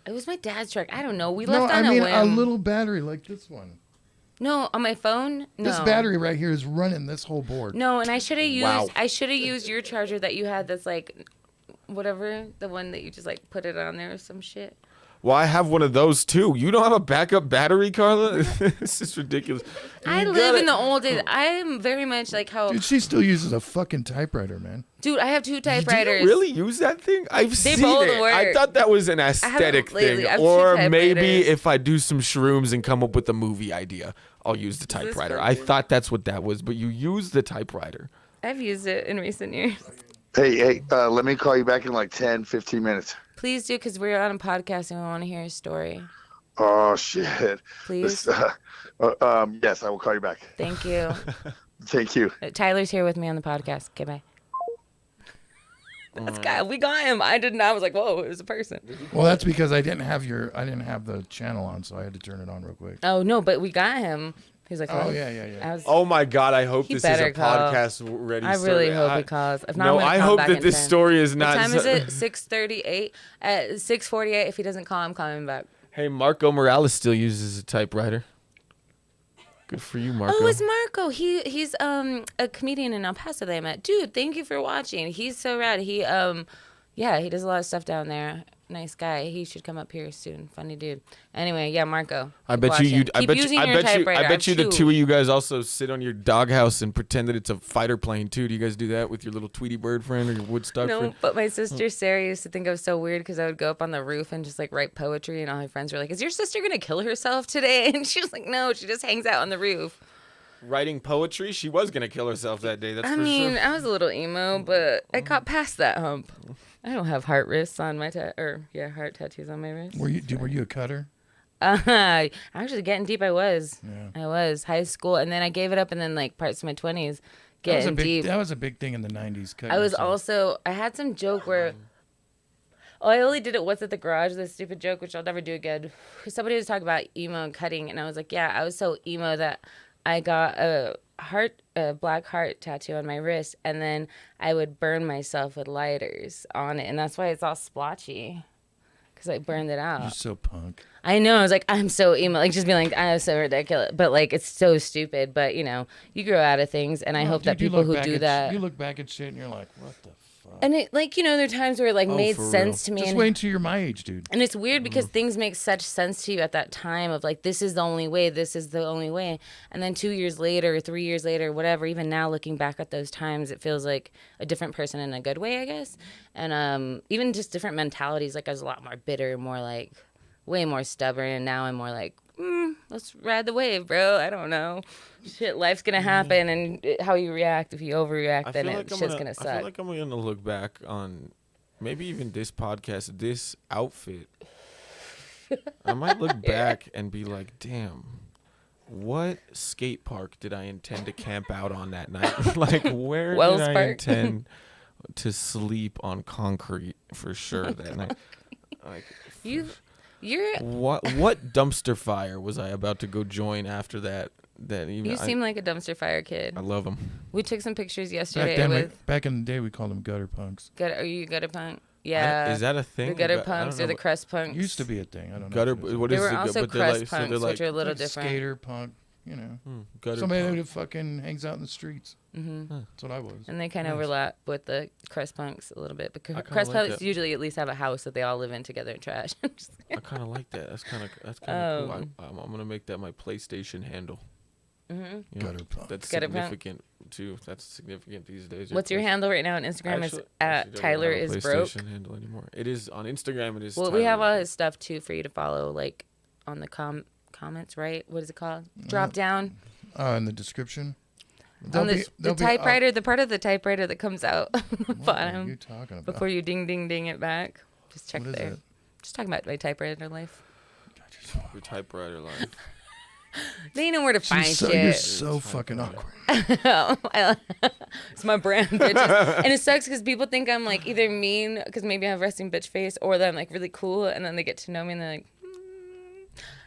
It was my dad's truck. I don't know. We left on a whim. a little battery like this one. No, on my phone. No. This battery right here is running this whole board. No, and I should have used. Wow. I should have used your charger that you had. That's like, whatever, the one that you just like put it on there or some shit. Well, I have one of those too. You don't have a backup battery, Carla? This is ridiculous. I live in the old days. I'm very much like how. Dude, she still uses a fucking typewriter, man. Dude, I have 2 typewriters. Do you really use that thing? I've seen both it. work. I thought that was an aesthetic thing. Or maybe if I do some shrooms and come up with a movie idea, I'll use the typewriter. I thought that's what that was, but you use the typewriter. I've used it in recent years. Hey, let me call you back in like 10, 15 minutes. Please do, because we're on a podcast and we want to hear a story. Oh, shit. Please? Yes, I will call you back. Thank you. Thank you. Tyler's here with me on the podcast. Okay, bye. That's guy. We got him. I didn't. I was like, whoa, it was a person. Well, that's because I didn't have the channel on, so I had to turn it on real quick. Oh no, but we got him. He's like, oh yeah. Oh my God! I hope this is a podcast ready. I really hope he calls. If not, no, I hope that this story is not. What time is it? 6:38. At 6:48, if he doesn't call, I'm calling back. Hey, Marco Morales still uses a typewriter. Good for you, Marco. Oh, it's Marco. He's a comedian in El Paso that I met. Dude, thank you for watching. He's so rad. He does a lot of stuff down there. Nice guy. He should come up here soon. Funny dude. Anyway, yeah, Marco. I bet you the two of you guys also sit on your doghouse and pretend that it's a fighter plane too. Do you guys do that with your little Tweety Bird friend or your Woodstock friend? No, but my sister Sarah used to think I was so weird because I would go up on the roof and just like write poetry, and all my friends were like, "Is your sister gonna kill herself today?" And she was like, "No, she just hangs out on the roof." Writing poetry? She was gonna kill herself that day. That's for sure. I mean, I was a little emo, but I got past that hump. I don't have heart wrists on my heart tattoos on my wrist. Were you a cutter? Actually, getting deep, I was. Yeah. I was high school, and then I gave it up, and then like parts of my 20s, getting deep. That was a big thing in the 90s. I had some joke where. Oh, I only did it once at the garage, this stupid joke, which I'll never do again. Somebody was talking about emo and cutting, and I was like, yeah, I was so emo that I got a black heart tattoo on my wrist, and then I would burn myself with lighters on it, and that's why it's all splotchy, because I burned it out. You're so punk. I know. I was like, I'm so emo. Like, just being like, I'm so ridiculous. But, like, it's so stupid. But, you know, you grow out of things, and I hope that people who do that. You look back at shit, and you're like, what the fuck? And it, like, you know, there are times where it like made sense to me. Just wait until you're my age, dude. And it's weird because things make such sense to you at that time of like, this is the only way, this is the only way. And then 2 years later, 3 years later, whatever, even now looking back at those times, it feels like a different person in a good way, I guess. And even just different mentalities. Like I was a lot more bitter, more like way more stubborn. And now I'm more like, let's ride the wave, bro. I don't know. Shit, life's gonna happen, and how you react. If you overreact, then shit's gonna suck. I feel like I'm gonna look back on maybe even this podcast, this outfit. I might look back and be like, damn, what skate park did I intend to camp out on that night? Like, where Wells did I Park. intend to sleep on concrete for sure that night? Like, What dumpster fire was I about to go join after that? You seem like a dumpster fire kid. I love them. We took some pictures yesterday. Back in the day, we called them gutter punks. Are you a gutter punk? Yeah. Is that a thing? The gutter punks or the crust punks? Used to be a thing. I don't know. Gutter. What is they were the, also but crust punks, so which are a little different. Skater punk. You know, gutter somebody punk. who fucking hangs out in the streets. That's what I was. And they kind of overlap with the crust punks a little bit. But crust like punks usually at least have a house that they all live in together and trash. I kind of like that. That's kind of cool. I'm gonna make that my PlayStation handle. Gutter punk. That's Gutter significant too. That's significant these days. What's your handle right now on Instagram? Is at Tyler is broke. PlayStation handle anymore. It is on Instagram. It is. Well, Tyler we have all his stuff too for you to follow, like on the comments, right? What is it called? Drop down. In the description. On the typewriter, the part of the typewriter that comes out on the bottom. What are you talking about? Before you ding ding ding it back, just check What is there. it? Just talking about my typerator life. Your typewriter line. They know where to find shit. You're so fucking awkward. It's my brand, bitches. And it sucks because people think I'm like either mean because maybe I have resting bitch face, or that I'm like really cool, and then they get to know me and they're like,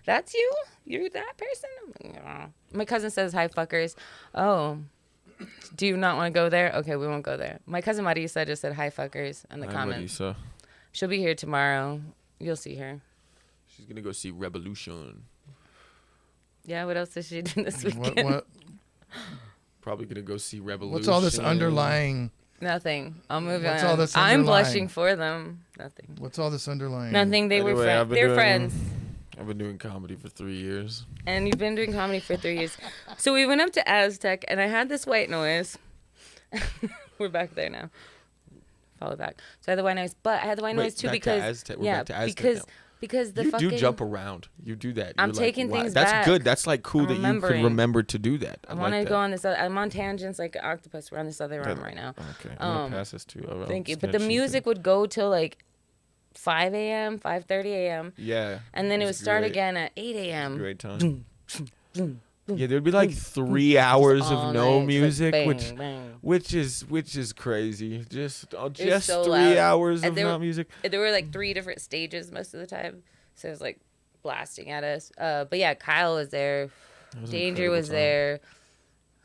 "That's you? You're that person?" I'm like, "Aw." My cousin says, "Hi, fuckers." Oh, do you not want to go there? Okay, we won't go there. My cousin Marisa just said, "Hi, fuckers," in the comments. Marisa. She'll be here tomorrow. You'll see her. She's gonna go see Revolution. Yeah, what else is she doing this weekend? What? Probably gonna go see Revolution. What's all this underlying? Nothing. I'll move What's on. all this I'm underlying? blushing for them. Nothing. What's all this underlying? Nothing. They were Anyway, friends. They're friends. I've been doing comedy for 3 years. And you've been doing comedy for 3 years. So we went up to Aztec, and I had this white noise. We're back there now. Follow back. So I had the white noise, but I had the white noise too back because to Aztec. We're back to Aztec now. because the you fucking do jump around. You do that. I'm You're taking wow. things That's back. good. That's like cool I'm that you remembering. can remember to do that. I want to go on this. I'm on tangents like an octopus. We're on this other arm right now. Okay. I'm gonna pass this to you. Thank you. But the music would go till like 5 a.m., 5:30 a.m. Yeah. And then it would start great. again at 8 a.m. Great time. Yeah, there'd be like 3 hours of all no night, music, like which bang. which is crazy. Just so 3 loud. hours And of there not were- music. There were like 3 different stages most of the time. So it was like blasting at us. But yeah, Kyle was there. That was an Danger incredible was time. there.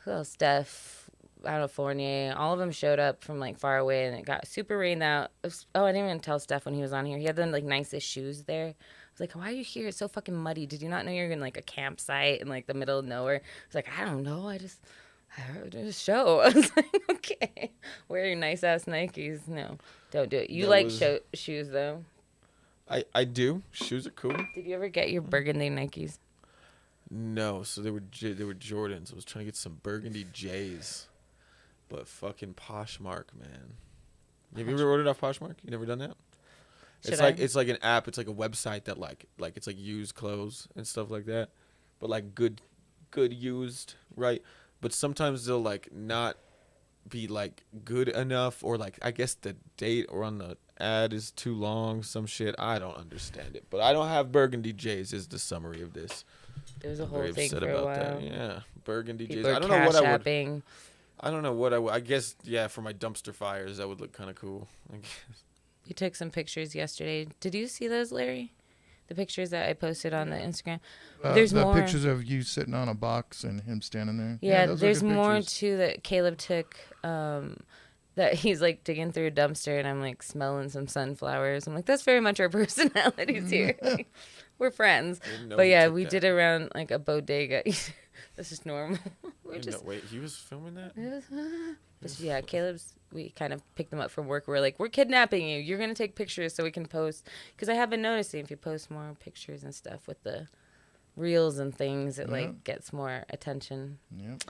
Who else? Steph. I don't know, Fournier. All of them showed up from like far away, and it got super rained out. I didn't even tell Steph when he was on here. He had the like nicest shoes there. I was like, why are you here? It's so fucking muddy. Did you not know you're in like a campsite in like the middle of nowhere? I was like, I don't know. I heard a show. I was like, okay. Wear your nice ass Nikes. No, don't do it. You like shoes though. I do. Shoes are cool. Did you ever get your burgundy Nikes? No, so they were Jordans. I was trying to get some burgundy J's, but fucking Poshmark, man. Have you ever ordered off Poshmark? You never done that? It's like an app. It's like a website that like it's like used clothes and stuff like that, but like good used, right? But sometimes they'll like not be like good enough, or like I guess the date or on the ad is too long. Some shit. I don't understand it, but I don't have burgundy J's. Is the summary of this. There was a I'm whole very thing upset for a about while. that. Yeah, burgundy People J's. are I don't know what I would. cash-apping. I don't know what I would. I guess yeah, for my dumpster fires, that would look kind of cool. I guess. You took some pictures yesterday. Did you see those, Larry? The pictures that I posted on the Instagram. There's the more pictures of you sitting on a box and him standing there. Yeah, those are there's good more pictures. too that Caleb took. That he's like digging through a dumpster and I'm like smelling some sunflowers. I'm like, that's very much our personalities here. Like, we're friends. Didn't know But he yeah, took we that. did it around like a bodega. This is normal. We're No, wait, he was filming that? But yeah, we kind of picked them up from work. We're like, we're kidnapping you. You're going to take pictures so we can post. Because I have been noticing if you post more pictures and stuff with the reels and things, it like gets more attention. Yep.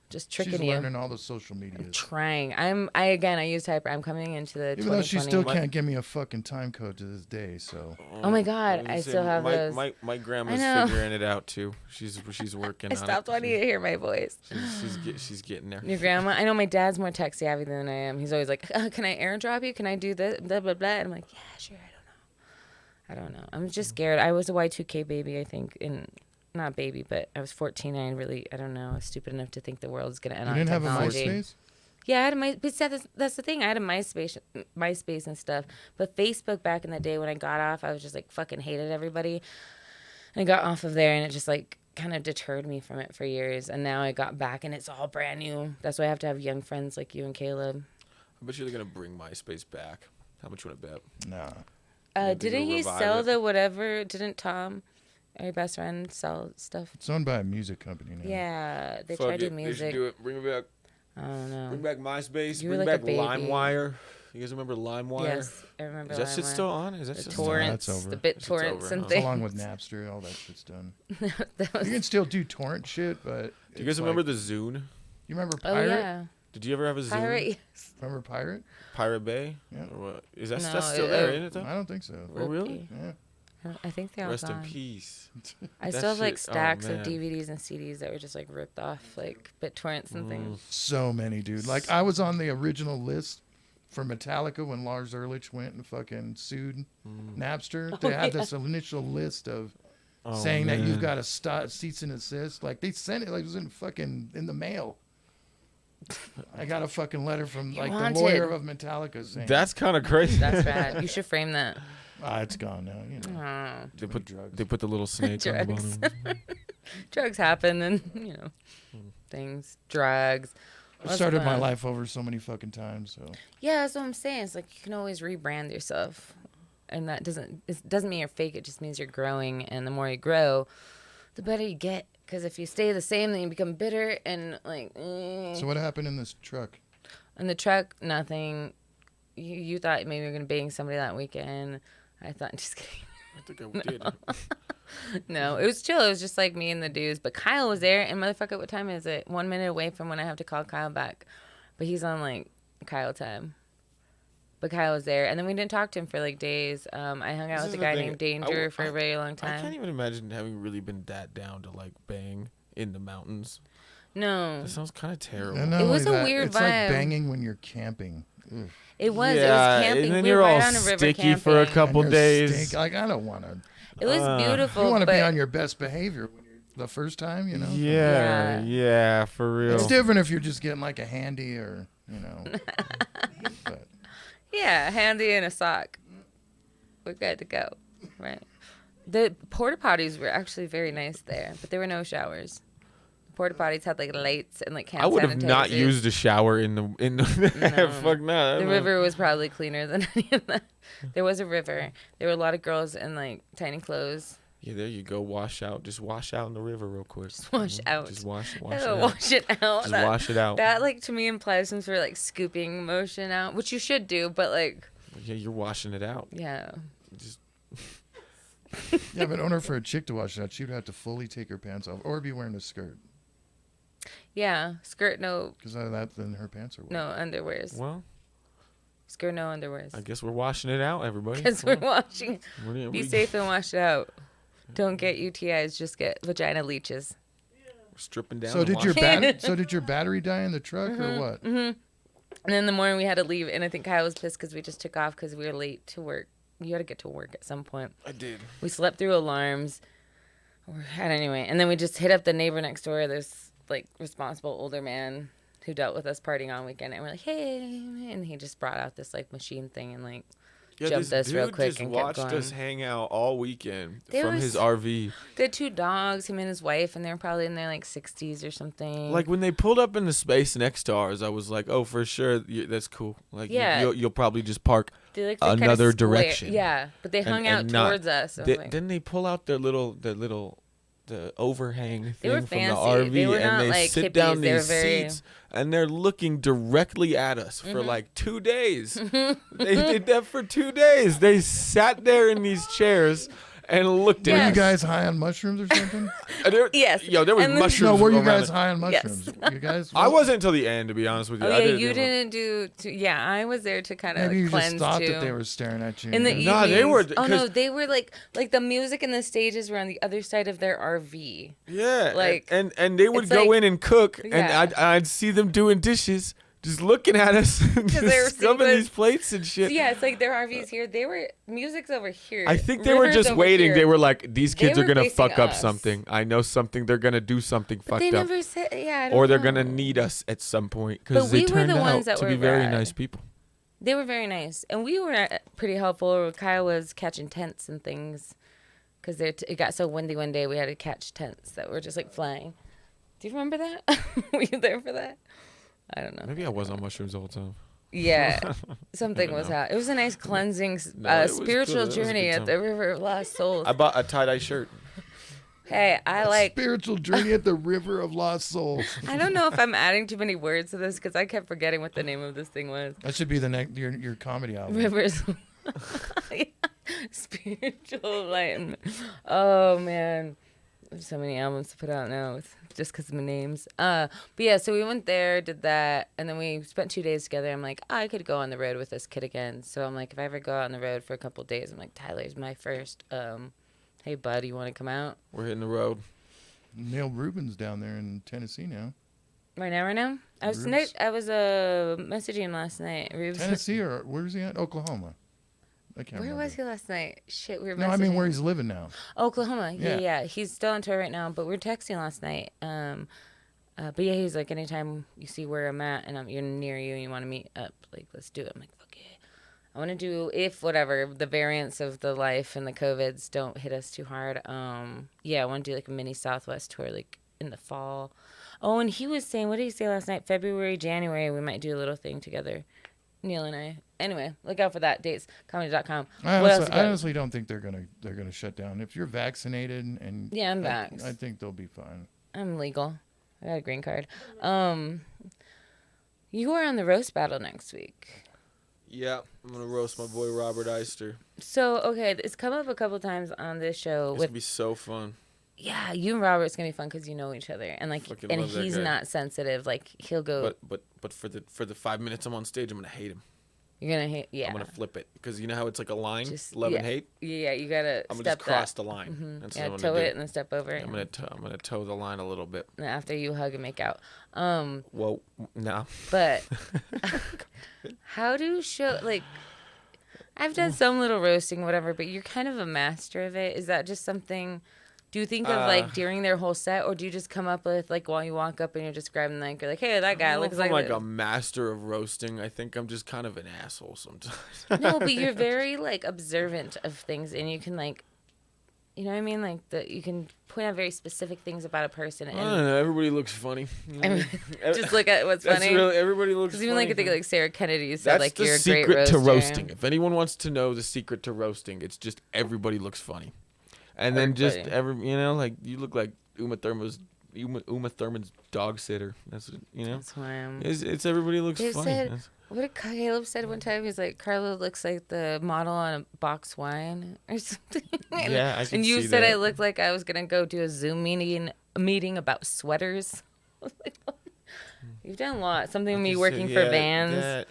Just tricking She's you. learning all the social media. Trying. I use Hyper. I'm coming into the Even 2020. though she still can't give me a fucking time code to this day, so. Oh my God, I still have those. My grandma's I know. figuring it out too. She's working I on it. stopped wanting to hear my voice. She's getting there. Your grandma. I know my dad's more tech savvy than I am. He's always like, "Can I airdrop you? Can I do this?" Blah blah blah. And I'm like, "Yeah, sure." I don't know. I'm just scared. I was a Y2K baby. I think not baby, but I was 14. I don't know. I was stupid enough to think the world's gonna end You on didn't have a technology. MySpace? Yeah, I had a that's the thing. I had a MySpace and stuff. But Facebook back in the day when I got off, I was just like fucking hated everybody. And I got off of there, and it just like kind of deterred me from it for years. And now I got back, and it's all brand new. That's why I have to have young friends like you and Caleb. I bet you're gonna bring MySpace back. How much you want to bet? Nah. Didn't he sell the whatever? Didn't Tom, our best friend, sell stuff? It's owned by a music company now. Yeah, they tried to do music. They should do it. Bring it back. I don't know. Bring back MySpace. You were Bring like back a baby. LimeWire. You guys remember LimeWire? Yes, I remember. Is that shit still on? Is that the still torrents, No, that's over. the BitTorrents and It's things. along with Napster, all that shit's done. That was, You can still do torrent shit, but Do you guys remember the Zune? You remember oh Pirate? yeah, Did you ever have a Zune? Pirate. Yes. Remember Pirate? Pirate Bay? Yeah. Or what? Is that No, stuff still there, isn't it though? I don't think so. Oh, really? Rookie. Yeah. I think they're all Rest in gone. peace. I That still have like shit- oh, stacks of man. DVDs and CDs that were just like ripped off, like BitTorrents and things. So many, dude. Like, I was on the original list for Metallica when Lars Ulrich went and fucking sued Napster. They had this initial list of saying that you've got to cease and desist. Like, they sent it like it was in the mail. I got a fucking letter from like wanted. the lawyer of Metallica saying That's kind of crazy. That's bad. You should frame that. it's gone now. You know, Oh, They put drugs. They put the little snake on the Drugs. bottom. drugs happen, and things, drugs. I started my life over so many fucking times. So Yeah, that's what I'm saying. It's like you can always rebrand yourself, and that doesn't mean you're fake. It just means you're growing, and the more you grow, the better you get. Because if you stay the same, then you become bitter and like. So what happened in this truck? In the truck, nothing. You thought maybe you were gonna bang somebody that weekend. I thought, just kidding. I think I did. No, it was chill. It was just like me and the dudes. But Kyle was there, and motherfucker, what time is it? 1 minute away from when I have to call Kyle back. But he's on like Kyle time. But Kyle was there, and then we didn't talk to him for like days. I hung out This with is a the guy thing. named Danger for a very long I time. can't even imagine having really been that down to like bang in the mountains. No, That sounds kind of terrible. And not It only was a that, weird it's like vibe. banging when you're camping. Ugh. it was. Yeah, It was camping. and then we you're were all right on a river sticky for a camping. couple And you're days. Like, I don't want to. It was beautiful. You want to but be on your best behavior when you're the first time, you know? Yeah, for real. It's different if you're just getting like a handy or, you know. But yeah, handy and a sock. We're good to go, right? The porta potties were actually very nice there, but there were no showers. Porta potties had like lights and like hand I would have not sanitizers. used a shower in the No. fuck no. The river was probably cleaner than any of that. There was a river. There were a lot of girls in like tiny clothes. Yeah, there you go. Wash out. Just wash out in the river real quick. Just wash out. Just wash it Oh, out. wash it out. Just wash it out. That like to me implies some sort of like scooping motion out, which you should do, but like Yeah, you're washing it out. yeah. Just yeah, but in order for a chick to wash that, she would have to fully take her pants off or be wearing a skirt. Yeah, skirt no Because of that, then her pants are wet. no underwears. well, Skirt no underwears. I guess we're washing it out, everybody. Because we're washing. We're- Be we- safe and wash it out. Don't get UTIs. Just get vagina leeches. stripping down. So and did your washing- so did your battery die in the truck or what? And then in the morning we had to leave, and I think Kyle was pissed because we just took off because we were late to work. You got to get to work at some point. I did. We slept through alarms. And anyway, and then we just hit up the neighbor next door. This like responsible older man who dealt with us partying all weekend, and we're like, hey, and he just brought out this like machine thing and like jumped this us real dude quick just and kept watched going. us hang out all weekend There from was- his RV. They had 2 dogs, him and his wife, and they were probably in their like 60s or something. Like when they pulled up in the space next to ours, I was like, "Oh, for sure, that's cool." Like, Yeah. you'll probably just park they, like, kinda another square- direction. Yeah, but they hung out and not- towards us. I was like, Didn't they pull out the overhang They were thing from the fancy. RV, They were and not, they like, sit hippies. down They were these very- seats, and they're looking directly at us for like 2 days. They did that for 2 days. They sat there in these chairs and looked Were at Yes. you us. guys high on mushrooms or something? Yes. Yo, there was And then- No, mushrooms. were you around guys it. high on Yes. mushrooms? You guys? I wasn't until the end, to be honest with you. Oh I yeah, didn't you do didn't do. Yeah, I was there to kind of Maybe like you cleanse just thought too. that they were staring at you. In the No, they were- evenings. Oh no, 'cause- they were like the music and the stages were on the other side of their RV. Yeah, Like, and they would it's go like- in and cook, Yeah. and I'd see them doing dishes, just looking at us, just shoving these plates and shit. Yeah, it's like their RVs here. Music's over here. I think they were just waiting. Here. They were like, these kids are gonna fuck up something. I know something. They're gonna do something fucked up. They never said, or they're gonna need us at some point because they turned out to be very nice people. They were very nice, and we were pretty helpful. Kyle was catching tents and things because it got so windy one day. We had to catch tents that were just like flying. Do you remember that? Were you there for that? I don't know. Maybe I was on mushrooms the whole time. Yeah, something was out. It was a nice cleansing, spiritual journey at the River of Lost Souls. I bought a tie-dye shirt. Hey, I like spiritual journey at the River of Lost Souls. I don't know if I'm adding too many words to this because I kept forgetting what the name of this thing was. That should be the next your comedy album. Rivers, yeah. Spiritual enlightenment. Oh man, there's so many albums to put out now just because of my names. But yeah, so we went there, did that, and then we spent 2 days together. I'm like, I could go on the road with this kid again. So I'm like, if I ever go out on the road for a couple of days, I'm like, Tyler's my first. Hey, bud, you want to come out? We're hitting the road. Neil Rubin's down there in Tennessee now. Right now? I was messaging him last night. Rubes. Tennessee or where's he at? Oklahoma. I can't remember. Where was he last night? Shit, we were messaging. No, I mean where he's living now. Oklahoma. Yeah. He's still on tour right now, but we were texting last night. But yeah, he's like, anytime you see where I'm at and you're near you and you want to meet up, like, let's do it. I'm like, fuck yeah. I want to do, if whatever, the variants of the life and the COVIDs don't hit us too hard. Yeah, I want to do like a mini Southwest tour, like in the fall. Oh, and he was saying, what did he say last night? February, January, we might do a little thing together. Neil and I. Anyway, look out for that. Dates, comedy.com. I honestly don't think they're gonna shut down. If you're vaccinated and yeah, I'm vaxxed. I think they'll be fine. I'm legal. I got a green card. You are on the roast battle next week. Yeah, I'm going to roast my boy Robert Eister. So, okay, it's come up a couple times on this show. It's going to be so fun. Yeah, you and Robert's going to be fun because you know each other. And like, and he's not sensitive. Like, he'll go. But for the 5 minutes I'm on stage, I'm going to hate him. You're going to hate, yeah. I'm going to flip it. Because you know how it's like a line? Love and hate? Yeah, you got to I'm going to just cross the line. Mm-hmm. That's what I'm toe it and then step over it. I'm going to toe the line a little bit. And after you hug and make out. Well, no. But how do you show, like, I've done some little roasting, whatever, but you're kind of a master of it. Is that just something... Do you think of, like, during their whole set, or do you just come up with, like, while you walk up and you're just grabbing, like, you're like, hey, that guy looks like... I'm like a master of roasting. I think I'm just kind of an asshole sometimes. No, but you're very, like, observant of things, and you can, like, you know what I mean? Like, you can point out very specific things about a person. And I don't know. Everybody looks funny. Just look at what's funny. Everybody looks funny. Because even, like, I think, like, Sarah Kennedy said, like, you're a great roaster. That's the secret to roasting. If anyone wants to know the secret to roasting, it's just everybody looks funny. And then just like you look like Uma Thurman's dog sitter. That's That's why I'm. It's everybody looks funny. What did Caleb said one time? He's like, Carla looks like the model on a box wine or something. Yeah, I can And you see said that. I looked like I was gonna go do a Zoom meeting about sweaters. You've done a lot. Something with me working for Vans.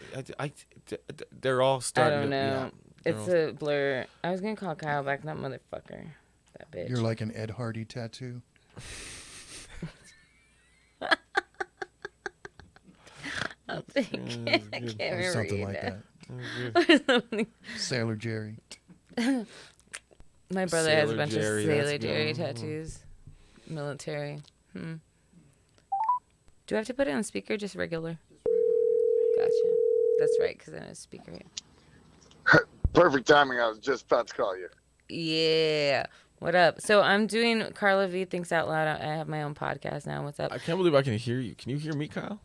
They're all starting. I don't know. It's a blur. I was gonna call Kyle back. That motherfucker. That bitch. You're like an Ed Hardy tattoo. I can't remember Something like that. Sailor Jerry. My brother has a bunch Jerry, of Sailor Jerry tattoos. Military. Do I have to put it on speaker? Just regular? Gotcha. That's right, because I know speaker. Perfect timing. I was just about to call you. Yeah. What up? So I'm doing Carla V Thinks Out Loud. I have my own podcast now. What's up? I can't believe I can hear you. Can you hear me, Kyle?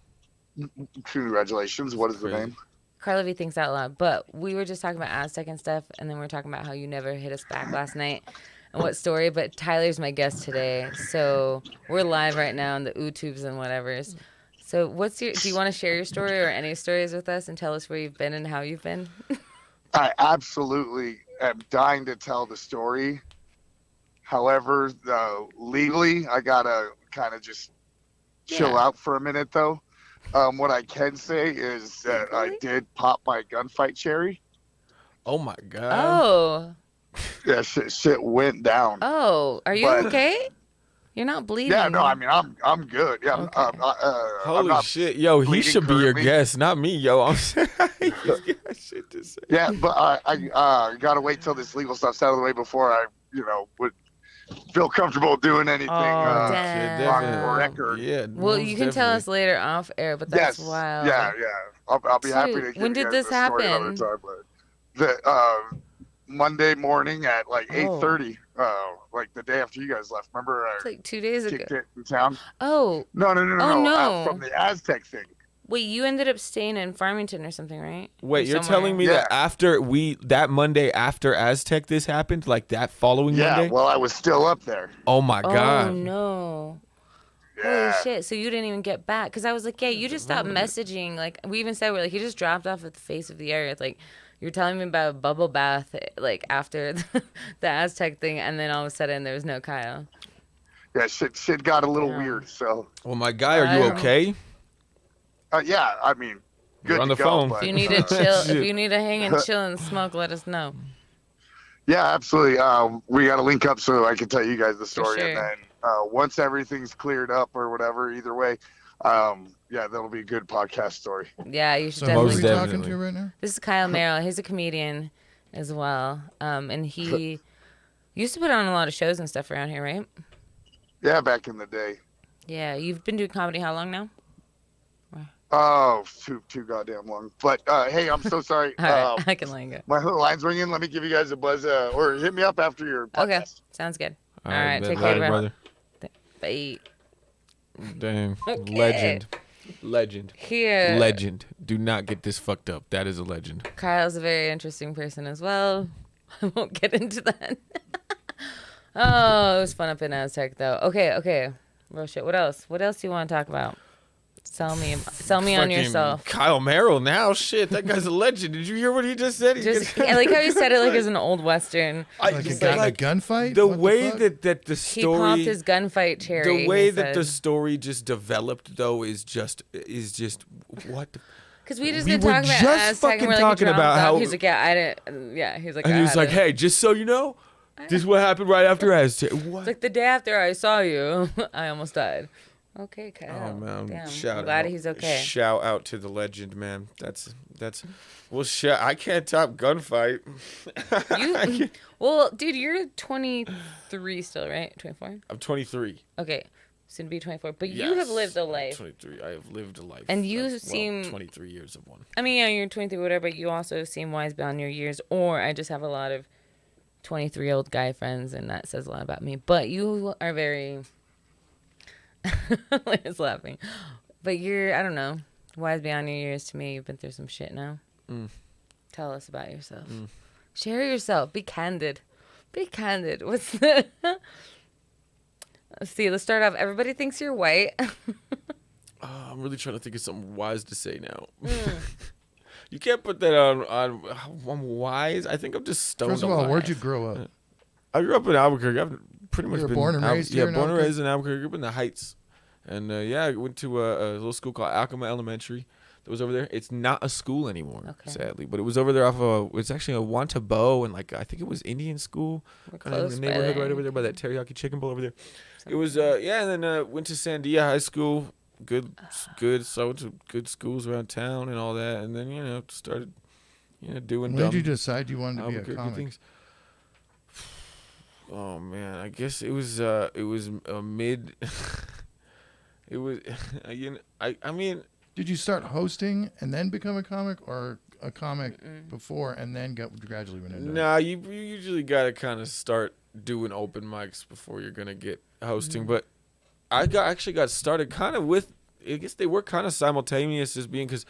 Congratulations. What is the name? Carla V Thinks Out Loud. But we were just talking about Aztec and stuff, and then we were talking about how you never hit us back last night and what story. But Tyler's my guest today, so we're live right now on the YouTubes and whatevers. So do you want to share your story or any stories with us and tell us where you've been and how you've been? I absolutely am dying to tell the story. However, legally, I gotta kind of just chill out for a minute, though. What I can say is that I did pop my gunfight cherry. Oh my god. Oh. Yeah, shit went down. Oh, are you okay? You're not bleeding. Yeah, no, I mean, I'm good. Yeah, Okay. I'm Holy not shit, yo, he bleeding should be your currently. guest, not me, yo. I'm saying he's got shit to say. Yeah, but I gotta wait till this legal stuff's out of the way before I, would feel comfortable doing anything damn. on record. Yeah. Well, most you can tell us definitely. later off air, but that's Yes. wild. Yeah. I'll be happy to Shoot, give when you did guys this the story happen? another time. But Monday morning at like 8:30, like the day after you guys left. Remember It's I like 2 days ago. kicked it in town? Oh, No. no. From the Aztec thing. wait, you ended up staying in Farmington or something, right? Wait, Or you're somewhere. telling me Yeah. that that Monday after Aztec this happened, like that following Yeah, Monday? well, I was still up there. Oh my god. Oh, no. Yeah. Holy shit. So you didn't even get back. Because I was like, yeah, you just stopped messaging. Like, we even said, we're like, you just dropped off at the face of the earth. Like, you were telling me about a bubble bath, like, after the Aztec thing. And then all of a sudden, there was no Kyle. Yeah, shit got a little Yeah. weird. So, Well, my guy, are you okay? yeah, I mean, good on to the go, phone. but- If you need to chill, if you need to hang and chill and smoke, let us know. Yeah, absolutely. We got to link up so I can tell you guys the story, sure. and then once everything's cleared up or whatever, either way, yeah, that'll be a good podcast story. Yeah, you should So who are Most we definitely. talking definitely. to right now? This is Kyle Merrill. He's a comedian as well. And he used to put on a lot of shows and stuff around here, right? Yeah, back in the day. Yeah, you've been doing comedy how long now? Oh, too goddamn long. But hey, I'm so sorry. All right, I can let you go. My line's ringing. Let me give you guys a buzz, or hit me up after your podcast. Okay, sounds good. All right, bet. take Later, care, brother. Bye. Dang. Okay. Legend. Here, Legend. Do not get this fucked up. That is a legend. Kyle's a very interesting person as well. I won't get into that. Oh, it was fun up in Aztec though. Okay. Real shit. What else? What else do you want to talk about? Sell me on Fucking yourself. Kyle Merrill now. Shit, that guy's a legend. Did you hear what he just said? I like how you said it like it's an old western. Like a guy in a gunfight? The What way fuck? that the He story popped his gunfight cherry. the way he that the said. story just developed though is just what the, Because we just we been were talking about just Aztec and fucking we're like, talking you dropped about off. how- He's like, yeah, I didn't. Yeah, he's like, and I he was had like, it. hey, just so you know, this is what happened right after Aztec. What? It's like the day after I saw you, I almost died. Okay, Kyle. Oh man, Damn. shout I'm glad out. he's okay. Shout out to the legend, man. That's well, I can't top gunfight. Well, dude, you're 23 still, right? 24. I'm 23. Okay, soon to be 24. But you Yes, have lived a I'm life. 23. I have lived a life. And you of, seem- 23 years of one. I mean, yeah, you're 23, whatever. But you also seem wise beyond your years. Or I just have a lot of 23-year-old guy friends, and that says a lot about me. But you are very. It's laughing. But you're, I don't know, wise beyond your years to me. You've been through some shit now. Tell us about yourself. Share yourself. Be candid. Be candid. What's the... Let's see. Let's start off. Everybody thinks you're white. I'm really trying to think of something wise to say now. You can't put that on. I'm wise. I think I'm just stoned. First of a all, lot. where'd you grow up? I grew up in Albuquerque. I've pretty much You were been born and raised here in born and Albuquerque? raised in Albuquerque. Grew up in the Heights, and yeah, I went to a little school called Alchema Elementary. That was over there. It's not a school anymore, Okay. sadly, but it was over there off of. It's actually a Wantabo, and like I think it was Indian school, We're kind of in close the by neighborhood there. right over there by that teriyaki chicken bowl over there. It was yeah, and then went to Sandia High School. Good. So went to good schools around town and all that, and then started doing. When dumb did you decide you wanted to be a Albuquerque comic? things. Oh man, I guess it was a mid. It was I mean. Did you start hosting and then become a comic, or a comic before and then gradually went into it? Nah, you usually gotta kind of start doing open mics before you're gonna get hosting. But I actually got started kind of with. I guess they were kind of simultaneous as being, because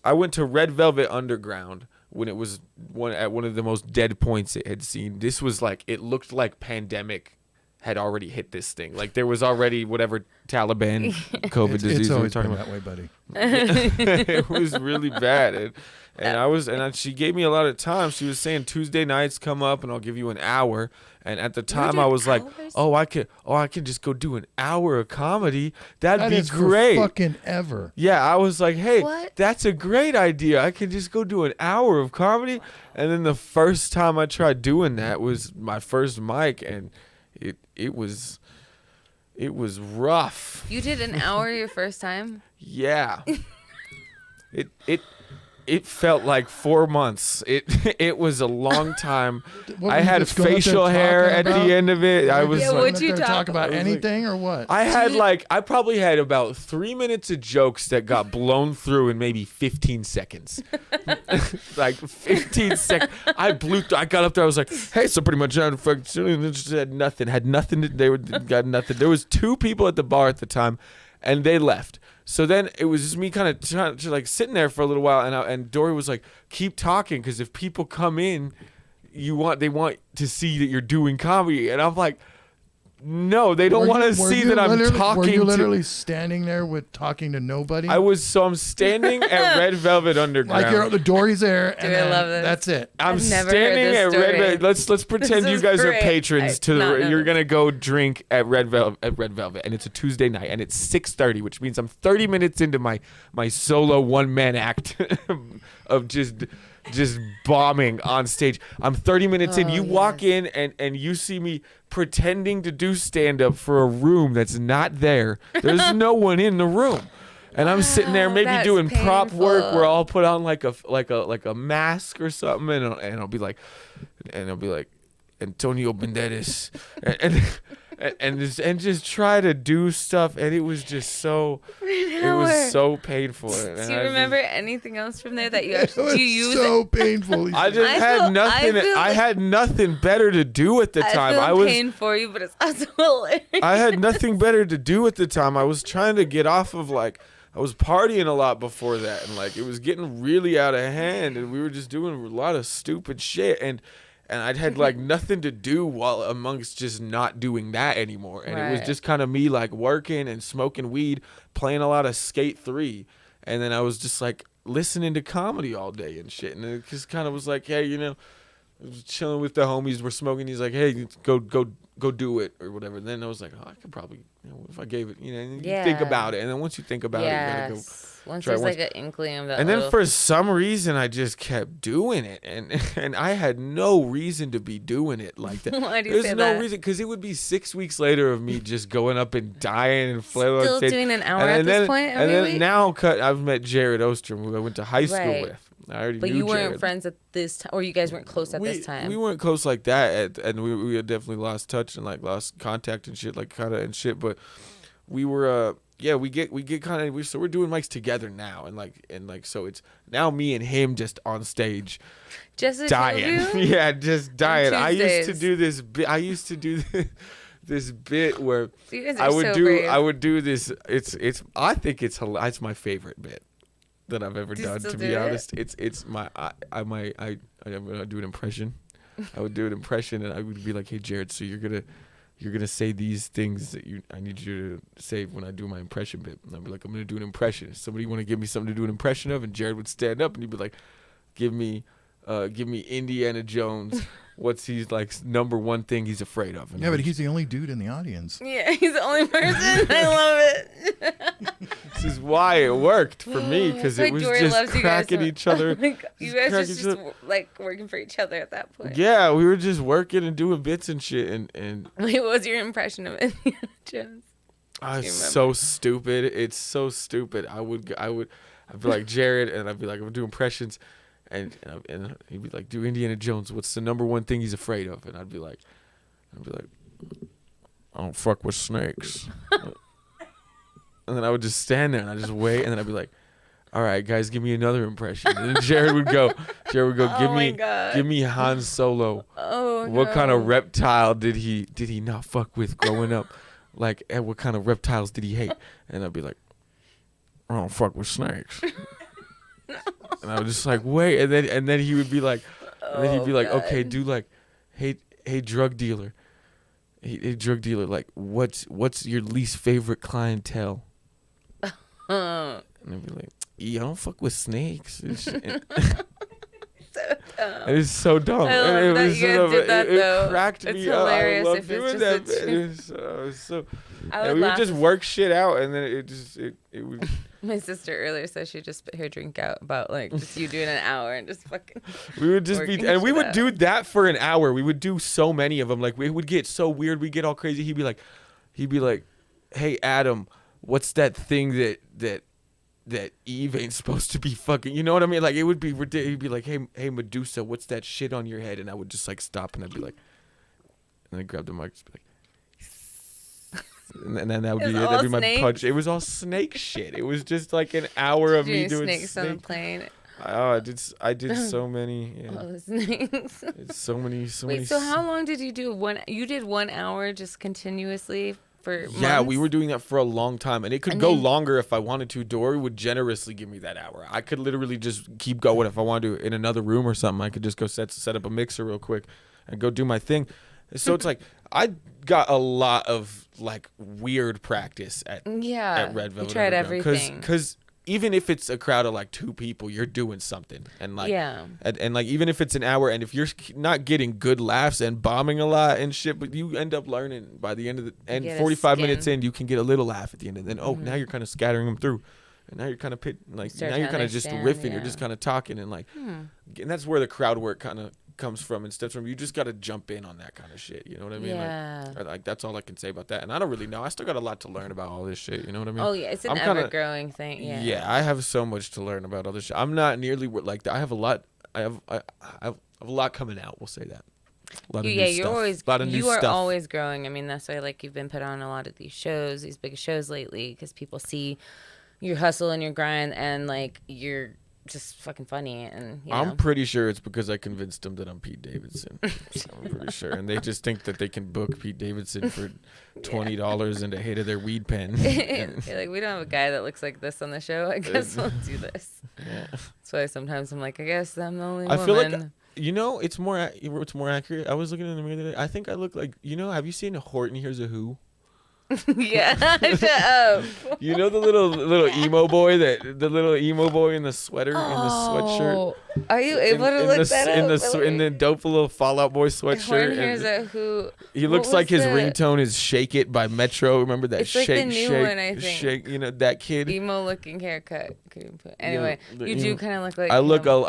I went to Red Velvet Underground when it was one of the most dead points it had seen. This was like, it looked like pandemic had already hit this thing. Like there was already whatever Taliban COVID disease It's we were always talking been about. that way, buddy. It was really bad, and she gave me a lot of time. She was saying Tuesday nights come up and I'll give you an hour. And at the time I doing was like, hours? I could just go do an hour of comedy. That'd That be is great. for fucking ever. Yeah, I was like, hey, What? that's a great idea. I can just go do an hour of comedy. And then the first time I tried doing that was my first mic, and it was It was rough. You did an hour your first time? Yeah. It felt like 4 months. It was a long time. I had facial hair at the end of it. I was what'd you talk about anything or what? I probably had about 3 minutes of jokes that got blown through in maybe 15 seconds. Like 15 seconds. I got up there. I was like, hey, so pretty much had nothing. Got nothing. There was 2 people at the bar at the time, and they left. So then it was just me kind of trying to like sitting there for a little while, and Dory was like, keep talking, because if people come in, they want to see that you're doing comedy. And I'm like, no, they don't want to see that I'm talking. Were you literally standing there talking to nobody? I'm standing at Red Velvet Underground. Like the Dory's there, and I love this. That's it. I'm standing at Red Velvet. Let's pretend you guys great. are patrons you're gonna go drink at Red Velvet, and it's a Tuesday night, and it's 6:30, which means I'm 30 minutes into my solo one-man act of just bombing on stage. I'm 30 minutes in. You walk in and you see me pretending to do stand-up for a room that's not there. There's no one in the room. And I'm sitting there maybe doing prop work where I'll put on like a mask or something, and I'll be like Antonio Banderas and just try to do stuff, and it was just so painful. Do you remember anything else from there that you actually use? So painful. I had nothing better to do at the time. I feel pain for you, but it's also hilarious. I had nothing better to do at the time. I was trying to get off of I was partying a lot before that, and it was getting really out of hand, and we were just doing a lot of stupid shit, and I'd had nothing to do while amongst just not doing that anymore. And It was just kind of me working and smoking weed, playing a lot of Skate 3. And then I was just listening to comedy all day and shit. And it just kind of was like, hey, I was chilling with the homies, we're smoking. He's like, hey, go do it or whatever. And then I was like, oh, I could probably, if I gave it, and you think about it. And then once you think about it, you gotta go. Once there's an inkling of that. And then for some reason, I just kept doing it. And I had no reason to be doing it like that. Why do you say that? There's no reason, because it would be 6 weeks later of me just going up and dying and flailing on stage. Still doing an hour at this point every then week? Now I've met Jared Ostrom, who I went to high school with. I already but knew you weren't Jared. friends at this time, or you guys weren't close at this time. We weren't close like that, and we had definitely lost touch and lost contact and shit, But we were we get kind of, so we're doing mics together now, and so it's now me and him just on stage, just dying. Yeah, just dying. I used to do this bit. This bit where I would do this. I think it's my favorite bit that I've ever done, to be honest. It's my I do an impression. I would do an impression, and I would be like, hey Jared, so you're gonna say these things that I need you to say when I do my impression bit. And I'd be like, I'm gonna do an impression. Somebody want to give me something to do an impression of? And Jared would stand up and he'd be like, give me Indiana Jones. What's his number one thing he's afraid of? But he's the only dude in the audience. Yeah, he's the only person. I love it. This is why it worked for me, because it was just cracking each other. You guys were just working for each other at that point. Yeah, we were just working and doing bits and shit. And Wait, what was your impression of Indiana Jones? It's so stupid. It's so stupid. I'd be like Jared, and I'd be like, I'm doing impressions. And he'd be like, do Indiana Jones. What's the number one thing he's afraid of? And I'd be like, I don't fuck with snakes. And then I would just stand there and I just wait. And then I'd be like, all right, guys, give me another impression. And then Jared would go, give me Han Solo. Oh, what kind of reptile did he not fuck with growing up? And what kind of reptiles did he hate? And I'd be like, I don't fuck with snakes. And I was just wait, and then he would be like, okay, do hey drug dealer, hey drug dealer, what's your least favorite clientele? And I'd be like, I don't fuck with snakes. It's so dumb. I love that you guys did that, though. It cracked it's me hilarious up. I love if doing it's that. just It was so. I would we would just work shit out, and then it would. My sister earlier said she just spit her drink out about just you doing an hour and just fucking. We would just be, and we would do that for an hour. We would do so many of them. We would get so weird. We'd get all crazy. He'd be like, hey Adam, what's that thing that Eve ain't supposed to be fucking? You know what I mean? Like it would be ridiculous. He'd be like, hey Medusa, what's that shit on your head? And I would just like stop and I'd be like, and I'd grab the mic, just be like. And then that would be it. That'd be my punch. It was all snake shit. It was just like an hour of me doing snakes on the plane. Oh, I did so many. Yeah. All the snakes. It's so many. Wait, so how long did you do? You did 1 hour just continuously for months? Yeah, we were doing that for a long time, and it could go longer if I wanted to. Dory would generously give me that hour. I could literally just keep going if I wanted to in another room or something. I could just go set up a mixer real quick and go do my thing. So it's like I got a lot of like weird practice at Red Velvet. You tried everything. Because even if it's a crowd of like 2 people, you're doing something. And like and like even if it's an hour, and if you're not getting good laughs and bombing a lot and shit, but you end up learning by the end of the and 45 minutes in, you can get a little laugh at the end, and then now you're kind of scattering them through. And now you're kind of now you're kind of just riffing. You're just kind of talking and like, and that's where the crowd work kind of comes from, instead from you just got to jump in on that kind of shit. You know what I mean? Yeah. Like that's all I can say about that. And I don't really know. I still got a lot to learn about all this shit. You know what I mean? Oh yeah, it's an ever-growing thing. Yeah. Yeah, I have so much to learn about all this shit. I'm not nearly like that. I have a lot. I have a lot coming out. We'll say that. A lot of new stuff. You are always growing. I mean, that's why like you've been put on a lot of these shows, these big shows lately, because people see your hustle and your grind, and like you're just fucking funny. And I'm pretty sure it's because I convinced them that I'm Pete Davidson. I'm pretty sure, and they just think that they can book Pete Davidson for $20 and a hit of their weed pen. You're like, we don't have a guy that looks like this on the show. I guess we'll do this. Yeah. That's why sometimes I'm like, I guess I'm the only woman. I feel like it's more accurate. I was looking in the mirror today. I think I look like have you seen Horton Hears a Who? Yeah, shut up. You know the little emo boy the little emo boy in the sweater in the sweatshirt. Are you able to look that up? In the dope little Fall Out Boy sweatshirt. Here's a Who. He looks like his ringtone is "Shake It" by Metro. Remember that? It's shake, like the new shake, one, I think. Shake. You know that kid. Emo looking haircut. Anyway, you do kind of look like. I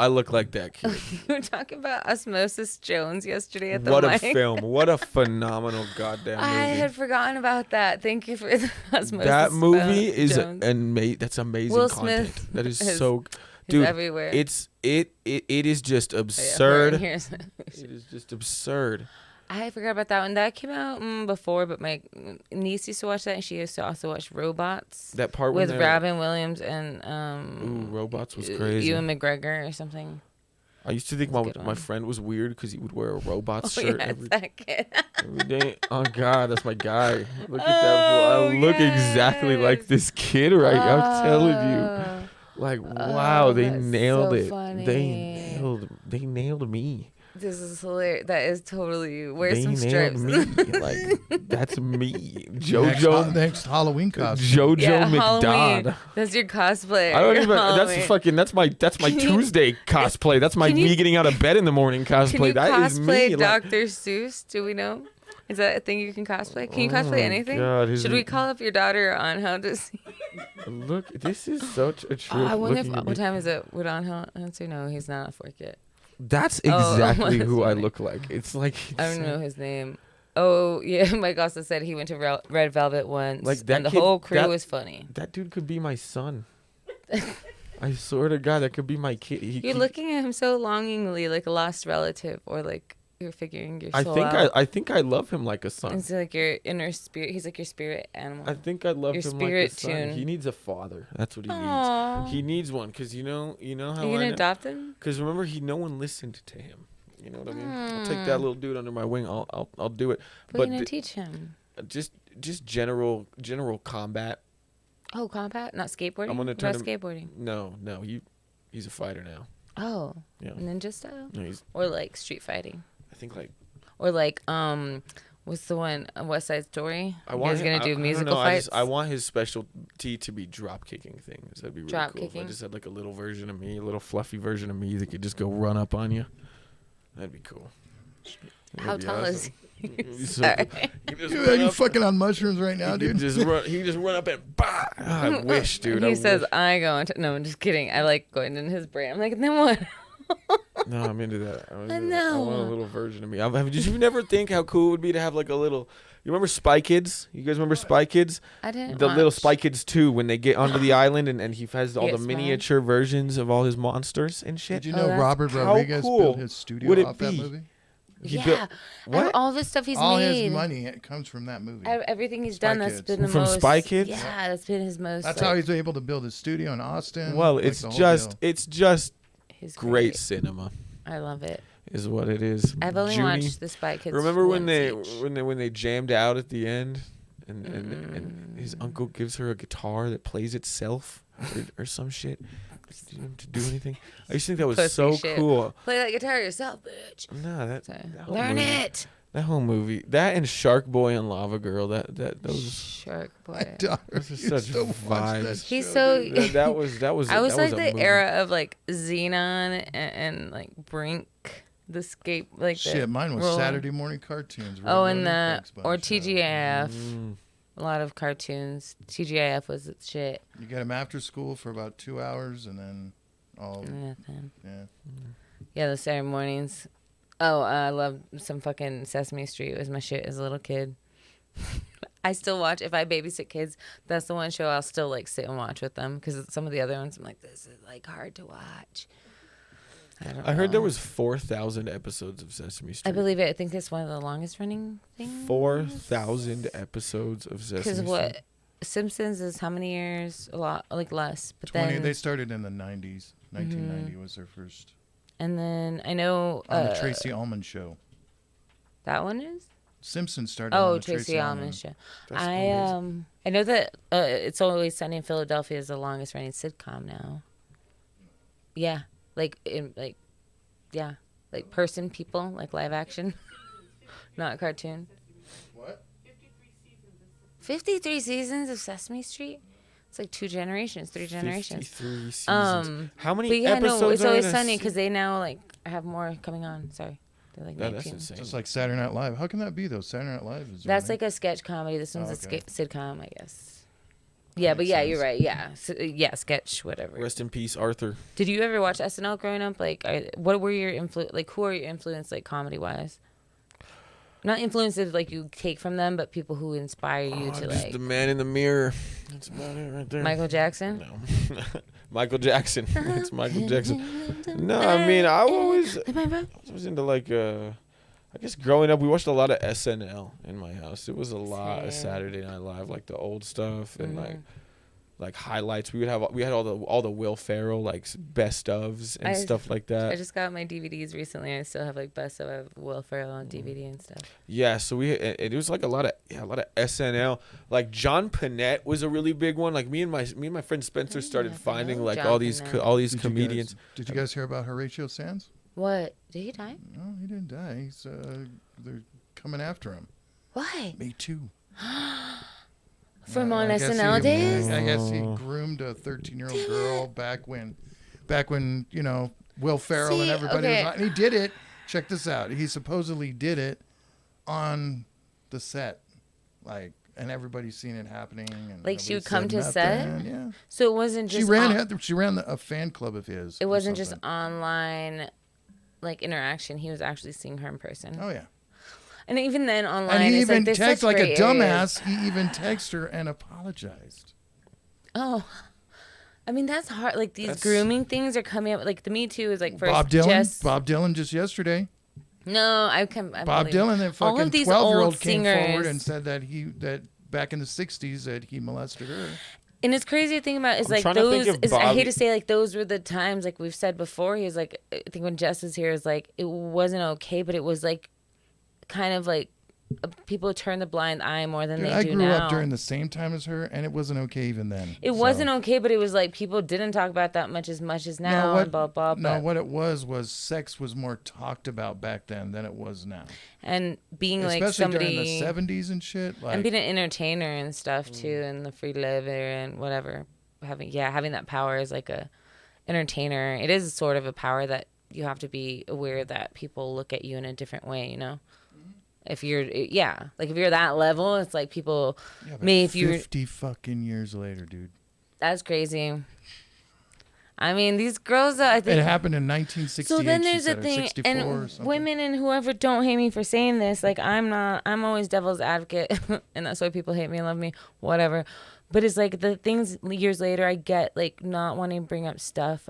look like that kid. You were talking about Osmosis Jones yesterday at the What mic. a film! What a phenomenal goddamn movie! I had forgotten about that. Thank you for the Osmosis. That movie is amazing. That's amazing Will content. Smith that is so. Dude, everywhere. It is just absurd. Oh, yeah, it is just absurd. I forgot about that one. That came out before, but my niece used to watch that, and she used to also watch Robots. That part with Robin Williams and Robots was crazy. Ewan McGregor or something. I used to think my friend was weird because he would wear a Robots shirt every day. Oh God, that's my guy. Look at that fool. I look exactly like this kid right now. I'm telling you. Like, wow, they nailed it. Funny. They nailed me. This is hilarious. That is totally you. Wear some stripes. Me. Like, that's me. JoJo. Next Halloween costume. JoJo McDonald. Halloween. That's your cosplay. I don't even. That's my Tuesday cosplay. That's my me getting out of bed in the morning cosplay. That is me. Cosplay Dr. Seuss. Do we know? Is that a thing you can cosplay? Can you cosplay anything? God, should we call up your daughter on how to see? Look, this is such a trip. I wonder what time is it? Would on answer? No, he's not off work yet. That's exactly who I look like. It's like I don't know his name. Oh yeah, Mike also said he went to Red Velvet once. Like that, and the whole crew was funny. That dude could be my son. I swear to God, that could be my kid. You're looking at him so longingly, like a lost relative, or like you're figuring your soul out. I think I love him like a son. It's like your inner spirit. He's like your spirit animal. I think I love him like a son. Tune. He needs a father. That's what he needs. He needs one because you know how. Are you gonna adopt him? Because remember, no one listened to him. You know what I mean? I'll take that little dude under my wing. I'll do it. What are you gonna teach him? Just general combat. Oh, combat, not skateboarding. I'm gonna turn him, skateboarding. No, he's a fighter now. Oh, yeah, ninja style. No, or like street fighting. I think like. Or like what's the one? West Side Story. You guys gonna do musical fights? I want his specialty to be drop kicking things. That'd be really drop cool. Kicking? If I just had like a little version of me, a little fluffy version of me that could just go run up on you. That'd be cool. How tall is he? Sorry. Are you fucking on mushrooms right now, dude? He just run up and bah! I wish, dude. He says, I go into... No, I'm just kidding. I like going in his brain. I'm like, then what? No, I'm into that. I know. I want a little version of me. Did you never think how cool it would be to have like a little? You remember Spy Kids? You guys remember Spy Kids? I didn't. The watch. little Spy Kids 2 when they get onto the island and he has all the Yes, miniature versions of all his monsters and shit. Did you know Robert how Rodriguez cool built his studio would it off that be? movie? He Yeah, built- what? all the stuff he's All made. his money comes from that movie. Everything he's Spy done, that's Kids. been the From most. Spy Kids? Yeah, that's been his most. That's like, how he's able to build his studio in Austin. Well, like it's the whole just deal. his great cinema I love it. is what it is. I've only Junie, watched the Spy Kids. remember when once they each. when they jammed out at the end and his uncle gives her a guitar that plays itself or some shit to do anything? I used to think that was Pussy so shit. cool. Play that guitar yourself, bitch. No, that whole Learn movie- it. That whole movie, that and Shark Boy and Lava Girl, those Shark My Boy. daughter Those are used such to watch vibes. that He's show, so. dude. that was. I was that like a the movie. era of like Xenon and like Brink, the Scape, like the Shit, mine was roller- Saturday morning cartoons. Oh, Red and Moon the Bugs Bunny or show. TGIF. Mm. A lot of cartoons. TGIF was its shit. You get them after school for about 2 hours, and then all Nothing. yeah. Yeah, the Saturday mornings. Oh, I love some fucking Sesame Street was my shit as a little kid. I still watch. If I babysit kids, that's the one show I'll still like sit and watch with them because some of the other ones I'm like, this is like hard to watch. I heard there know. was 4,000 episodes of Sesame Street. I believe it. I think it's one of the longest running things. 4,000 episodes of Sesame Because Street. what Simpsons is how many years? A lot, like less. But 20. then They started in the 90s. 1990 was their first and then I know on the Tracy Ullman show. that one is. Simpsons started. Oh, on the Tracy Ullman Ullman show. That's I know that It's Always Sunny in Philadelphia is the longest running sitcom now. Yeah, like person people like live action, not cartoon. What? 53 seasons of Sesame Street. It's like 2 generations, 3 generations. 53 seasons. How many But yeah, episodes no, It's are Always in a Sunny se- because they now like have more coming on. Sorry, they're like No, that's 19. insane. Just like Saturday Night Live. How can that be though? Saturday Night Live is. That's running. like a sketch comedy. This one's okay. a sitcom, I guess. Yeah, but makes yeah, sense. you're right. Yeah, yeah, sketch, whatever. Rest in peace, Arthur. Did you ever watch SNL growing up? Like, what were your like? Who are your influence, like comedy wise? Not influences like you take from them, but people who inspire you to Just like. the man in the mirror. That's about it right there. Michael Jackson. No. Michael Jackson. It's Michael Jackson. No, I mean, I was into like I guess growing up we watched a lot of SNL in my house. It was a lot of Same. Saturday Night Live, like the old stuff and like highlights. We had all the Will Ferrell like best ofs and stuff like that. I just got my DVDs recently. I still have like best of Will Ferrell on DVD and stuff. Yeah, so it was like a lot of SNL. Like John Panette was a really big one. Like me and my friend Spencer started finding like John all these Panette. comedians. Did you guys hear about Horatio Sands? What? Did he die? No, he didn't die. He's they're coming after him. Why? Me too. From on I guess SNL days? I guess he groomed a 13-year-old girl back when Will Ferrell and See, everybody okay. was on. And he did it. Check this out. He supposedly did it on the set, and everybody's seen it happening. And Like she would nobody come said to set? nothing. Yeah. So it wasn't just She ran a fan club of his. it or wasn't just something. online like interaction. He was actually seeing her in person. Oh yeah. And even then online, And he it's even like there's texted such like gray a dumbass. areas. He even texted her and apologized. Oh, I mean that's hard. Like these That's- grooming things are coming up. Like the Me Too is like first. Bob Dylan just yesterday. No, I can. Bob Dylan, that all fucking of these 12-year-old old came singers. forward and said that back in the 60s that he molested her. And it's crazy to think about is I'm like trying to think those. of Is, I hate Bobby- to say like those were the times like we've said before. He was like I think when Jess was here is like it wasn't okay, but it was like kind of like people turn the blind eye more than Dude, they I do grew now. up during the same time as her, and it wasn't okay even then. It wasn't okay, but it was like people didn't talk about that much as now No, and blah blah. But what it was sex was more talked about back then than it was now. and being like Especially somebody during the 70s and shit. Like, and being an entertainer and stuff too, and the free liver and whatever. Having that power as like a entertainer, it is sort of a power that you have to be aware that people look at you in a different way. You know, if you're like if you're that level, it's like people yeah, but may if you 50 fucking years later, dude. that's crazy. I mean, these girls, I think it happened in 1968. So then there's a thing, 64 or and something. women and whoever don't hate me for saying this. Like, I'm always devil's advocate, and that's why people hate me and love me, whatever. But it's like the things years later I get, like, not wanting to bring up stuff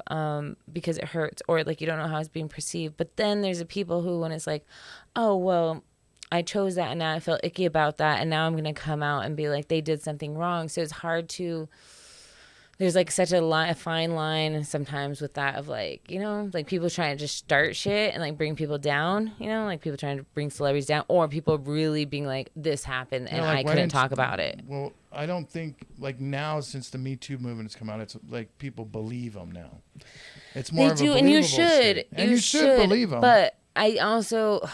because it hurts or, like, you don't know how it's being perceived. But then there's the people who, when it's like, oh, well, I chose that and now I feel icky about that, and now I'm going to come out and be like, they did something wrong. So it's hard to... There's, like, such a fine line sometimes with that of, like, you know, like, people trying to just start shit and, like, bring people down, you know, like, people trying to bring celebrities down, or people really being like, this happened and like, I couldn't talk about it. Well, I don't think, like, now since the Me Too movement has come out, it's like people believe them now. It's more of a believable and you should. state. And you should believe them. But I also...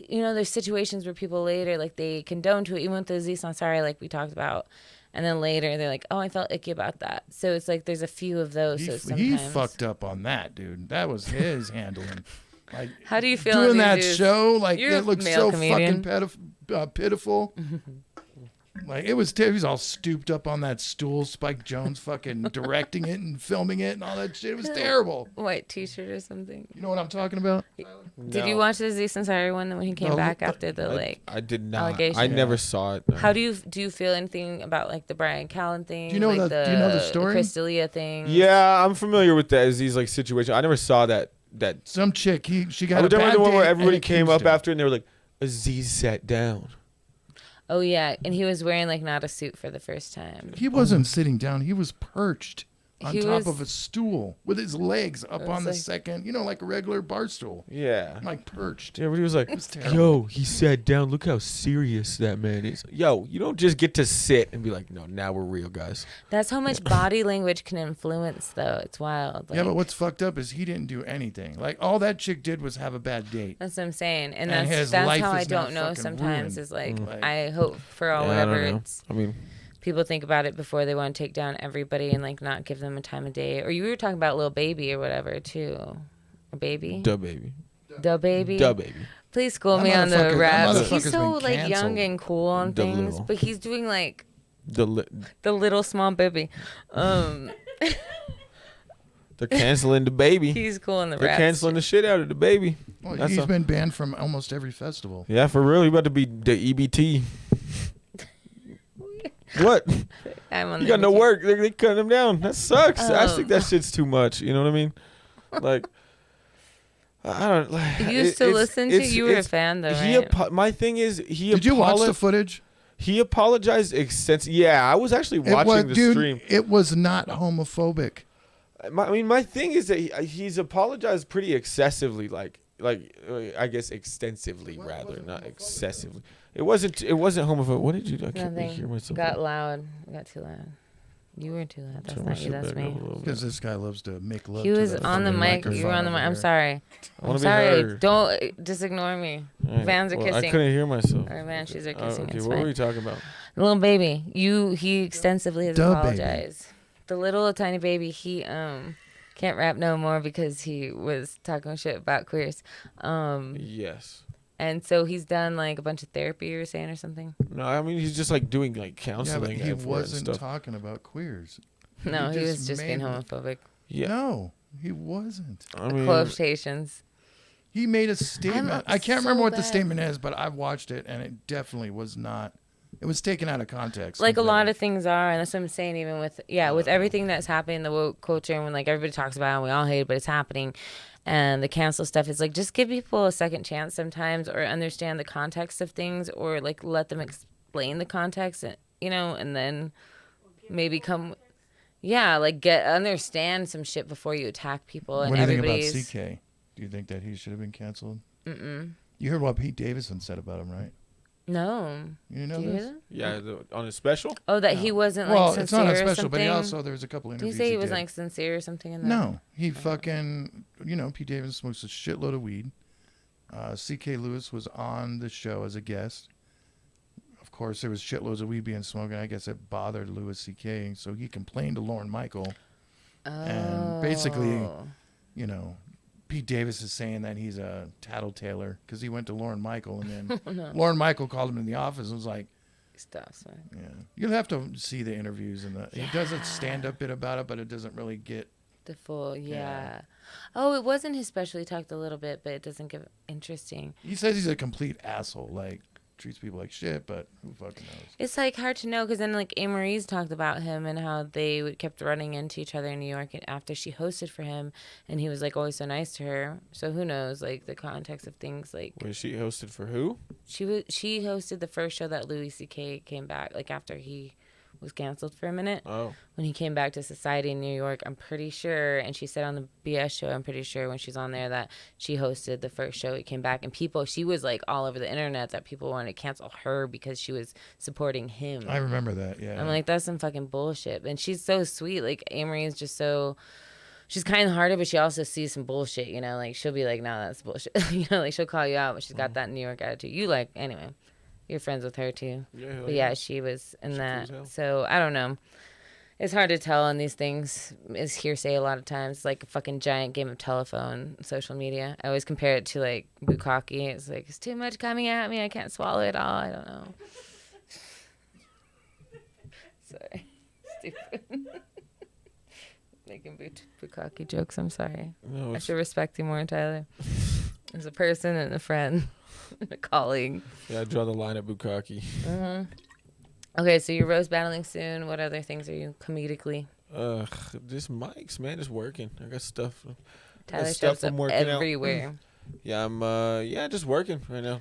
You know, there's situations where people later, like, they condone to it, even with the Aziz Ansari, like we talked about. And then later they're like, oh, I felt icky about that. So it's like there's a few of those. He fucked up on that, dude. That was his handling. Like, how do you feel doing that show? Like, You're it looked so fucking pitiful. Like, it was, he was all stooped up on that stool. Spike Jonze fucking directing it and filming it and all that shit. It was terrible. White t-shirt or something. You know what I'm talking about? Did you watch the Aziz Ansari one when he came back after the I did not. allegation? I never saw it. No. How do you feel anything about, like, the Brian Callen thing? Do you know like do you know the story? The Chris D'Elia thing. Yeah, I'm familiar with the Aziz, like, situation. I never saw that. Some chick, she got I a bad the one where date everybody and came accused up him. after and they were like, Aziz sat down. Oh, yeah. And he was wearing, like, not a suit for the first time. He wasn't sitting down. He was perched on top of a stool with his legs up on the second, you know, like a regular bar stool. Yeah. Like perched. Everybody was like, yo, he sat down. Look how serious that man is. Yo, you don't just get to sit and be like, no, now we're real, guys. That's how much body language can influence, though. It's wild. Like, yeah, but what's fucked up is he didn't do anything. Like, all that chick did was have a bad date. That's what I'm saying. And his that's life how I is now don't know fucking sometimes ruined. is like, I hope for all whatever it's... I mean... People think about it before they want to take down everybody and, like, not give them a time of day. Or you were talking about Lil Baby or whatever, too. A baby? Da Baby. Da Baby? Da Baby. Please school me on the raps. He's so, been like, young and cool on things. Little. But he's doing, like, The little small baby. They're canceling the baby. He's cool in the They're raps. canceling the shit out of the baby. Well, he's been banned from almost every festival. Yeah, for real. He about to be the EBT. What? You got no work. They cutting him down. That sucks. I think that shit's too much. You know what I mean? Like, I don't. Like, You used to listen to. You were a fan, though, right? My thing is, Did you watch the footage? He apologized extensively. Yeah, I was actually watching the stream. It was not homophobic. My thing is that he's apologized pretty excessively, like I guess extensively rather, not excessively. It wasn't homophobic. What did you do? I can't really hear myself. Got loud. Got too loud. You were too loud. That's not you. That's me. Because this guy loves to make love. He was on the mic. You were on the mic. I'm sorry. I'm sorry. Don't just ignore me. Right. Fans are kissing. I couldn't hear myself. Our banshees are kissing. Okay, it's what fine. were we talking about? Little baby. He extensively has apologized. Baby. The little tiny baby. He can't rap no more because he was talking shit about queers. Yes. And so he's done, like, a bunch of therapy, you were saying, or something? No, I mean, he's just, like, doing, like, counseling. Yeah, but he wasn't talking about queers. No, he was just being homophobic. Yeah. No, he wasn't. I mean, quotations. He made a statement. I can't remember what the statement is, but I've watched it, and it definitely was not. It was taken out of context. Like completely. A lot of things are, and that's what I'm saying, even with everything that's happening in the woke culture, and when, like, everybody talks about it, and we all hate it, but it's happening. And the cancel stuff is like, just give people a second chance sometimes, or understand the context of things, or, like, let them explain the context, you know, and then maybe understand some shit before you attack people. And what do you think about CK? Do you think that he should have been canceled? Mm-mm. You heard what Pete Davidson said about him, right? No. You know this? Yeah, on his special? Oh, that he wasn't, like, sincere. Well, it's not a special, but there was a couple interviews. Did you say he was like sincere or something in that? No, he fucking, Pete Davidson smokes a shitload of weed. C.K. Lewis was on the show as a guest. Of course, there was shitloads of weed being smoked, and I guess it bothered Louis C.K., so he complained to Lorne Michael. Oh. And basically, Pete Davis is saying that he's a tattletaler because he went to Lorne Michael, and then Lorne Michael called him in the office and was like, "Stop, man." Yeah, you'll have to see the interviews, and he does a stand-up bit about it, but it doesn't really get The full, yeah. Oh, it wasn't his special. He talked a little bit, but it doesn't get interesting. He says he's a complete asshole. Like, treats people like shit, but who fucking knows? It's like hard to know because then like Amerie's talked about him and how they kept running into each other in New York after she hosted for him, and he was like always so nice to her. So who knows like the context of things like. When she hosted for who? She hosted the first show that Louis C.K. came back like after he was canceled for a minute. Oh. When he came back to Society in New York, I'm pretty sure, and she said on the BS show, I'm pretty sure when she's on there that she hosted the first show he came back, and she was like all over the internet that people wanted to cancel her because she was supporting him. I remember that, yeah. I'm like, that's some fucking bullshit. And she's so sweet. Like, Amory is just so, she's kind-hearted, but she also sees some bullshit, you know? Like, she'll be like, no, that's bullshit. You know, like, she'll call you out, but she's got that New York attitude. You like, anyway. You're friends with her too. Yeah, but yeah, she was in that. So I don't know. It's hard to tell on these things. It's hearsay a lot of times. It's like a fucking giant game of telephone, social media. I always compare it to like bukkake. It's like, it's too much coming at me. I can't swallow it all. I don't know. Sorry. Stupid. Making bukkake jokes. I'm sorry. No, I should respect you more, Tyler. As a person and a friend. A colleague. Yeah, I draw the line at bukkake. Mm-hmm. Okay, so you're roast battling soon. What other things are you comedically? Just mics, man. Just working. I got stuff. Tyler shows up everywhere. Yeah, I'm just working right now.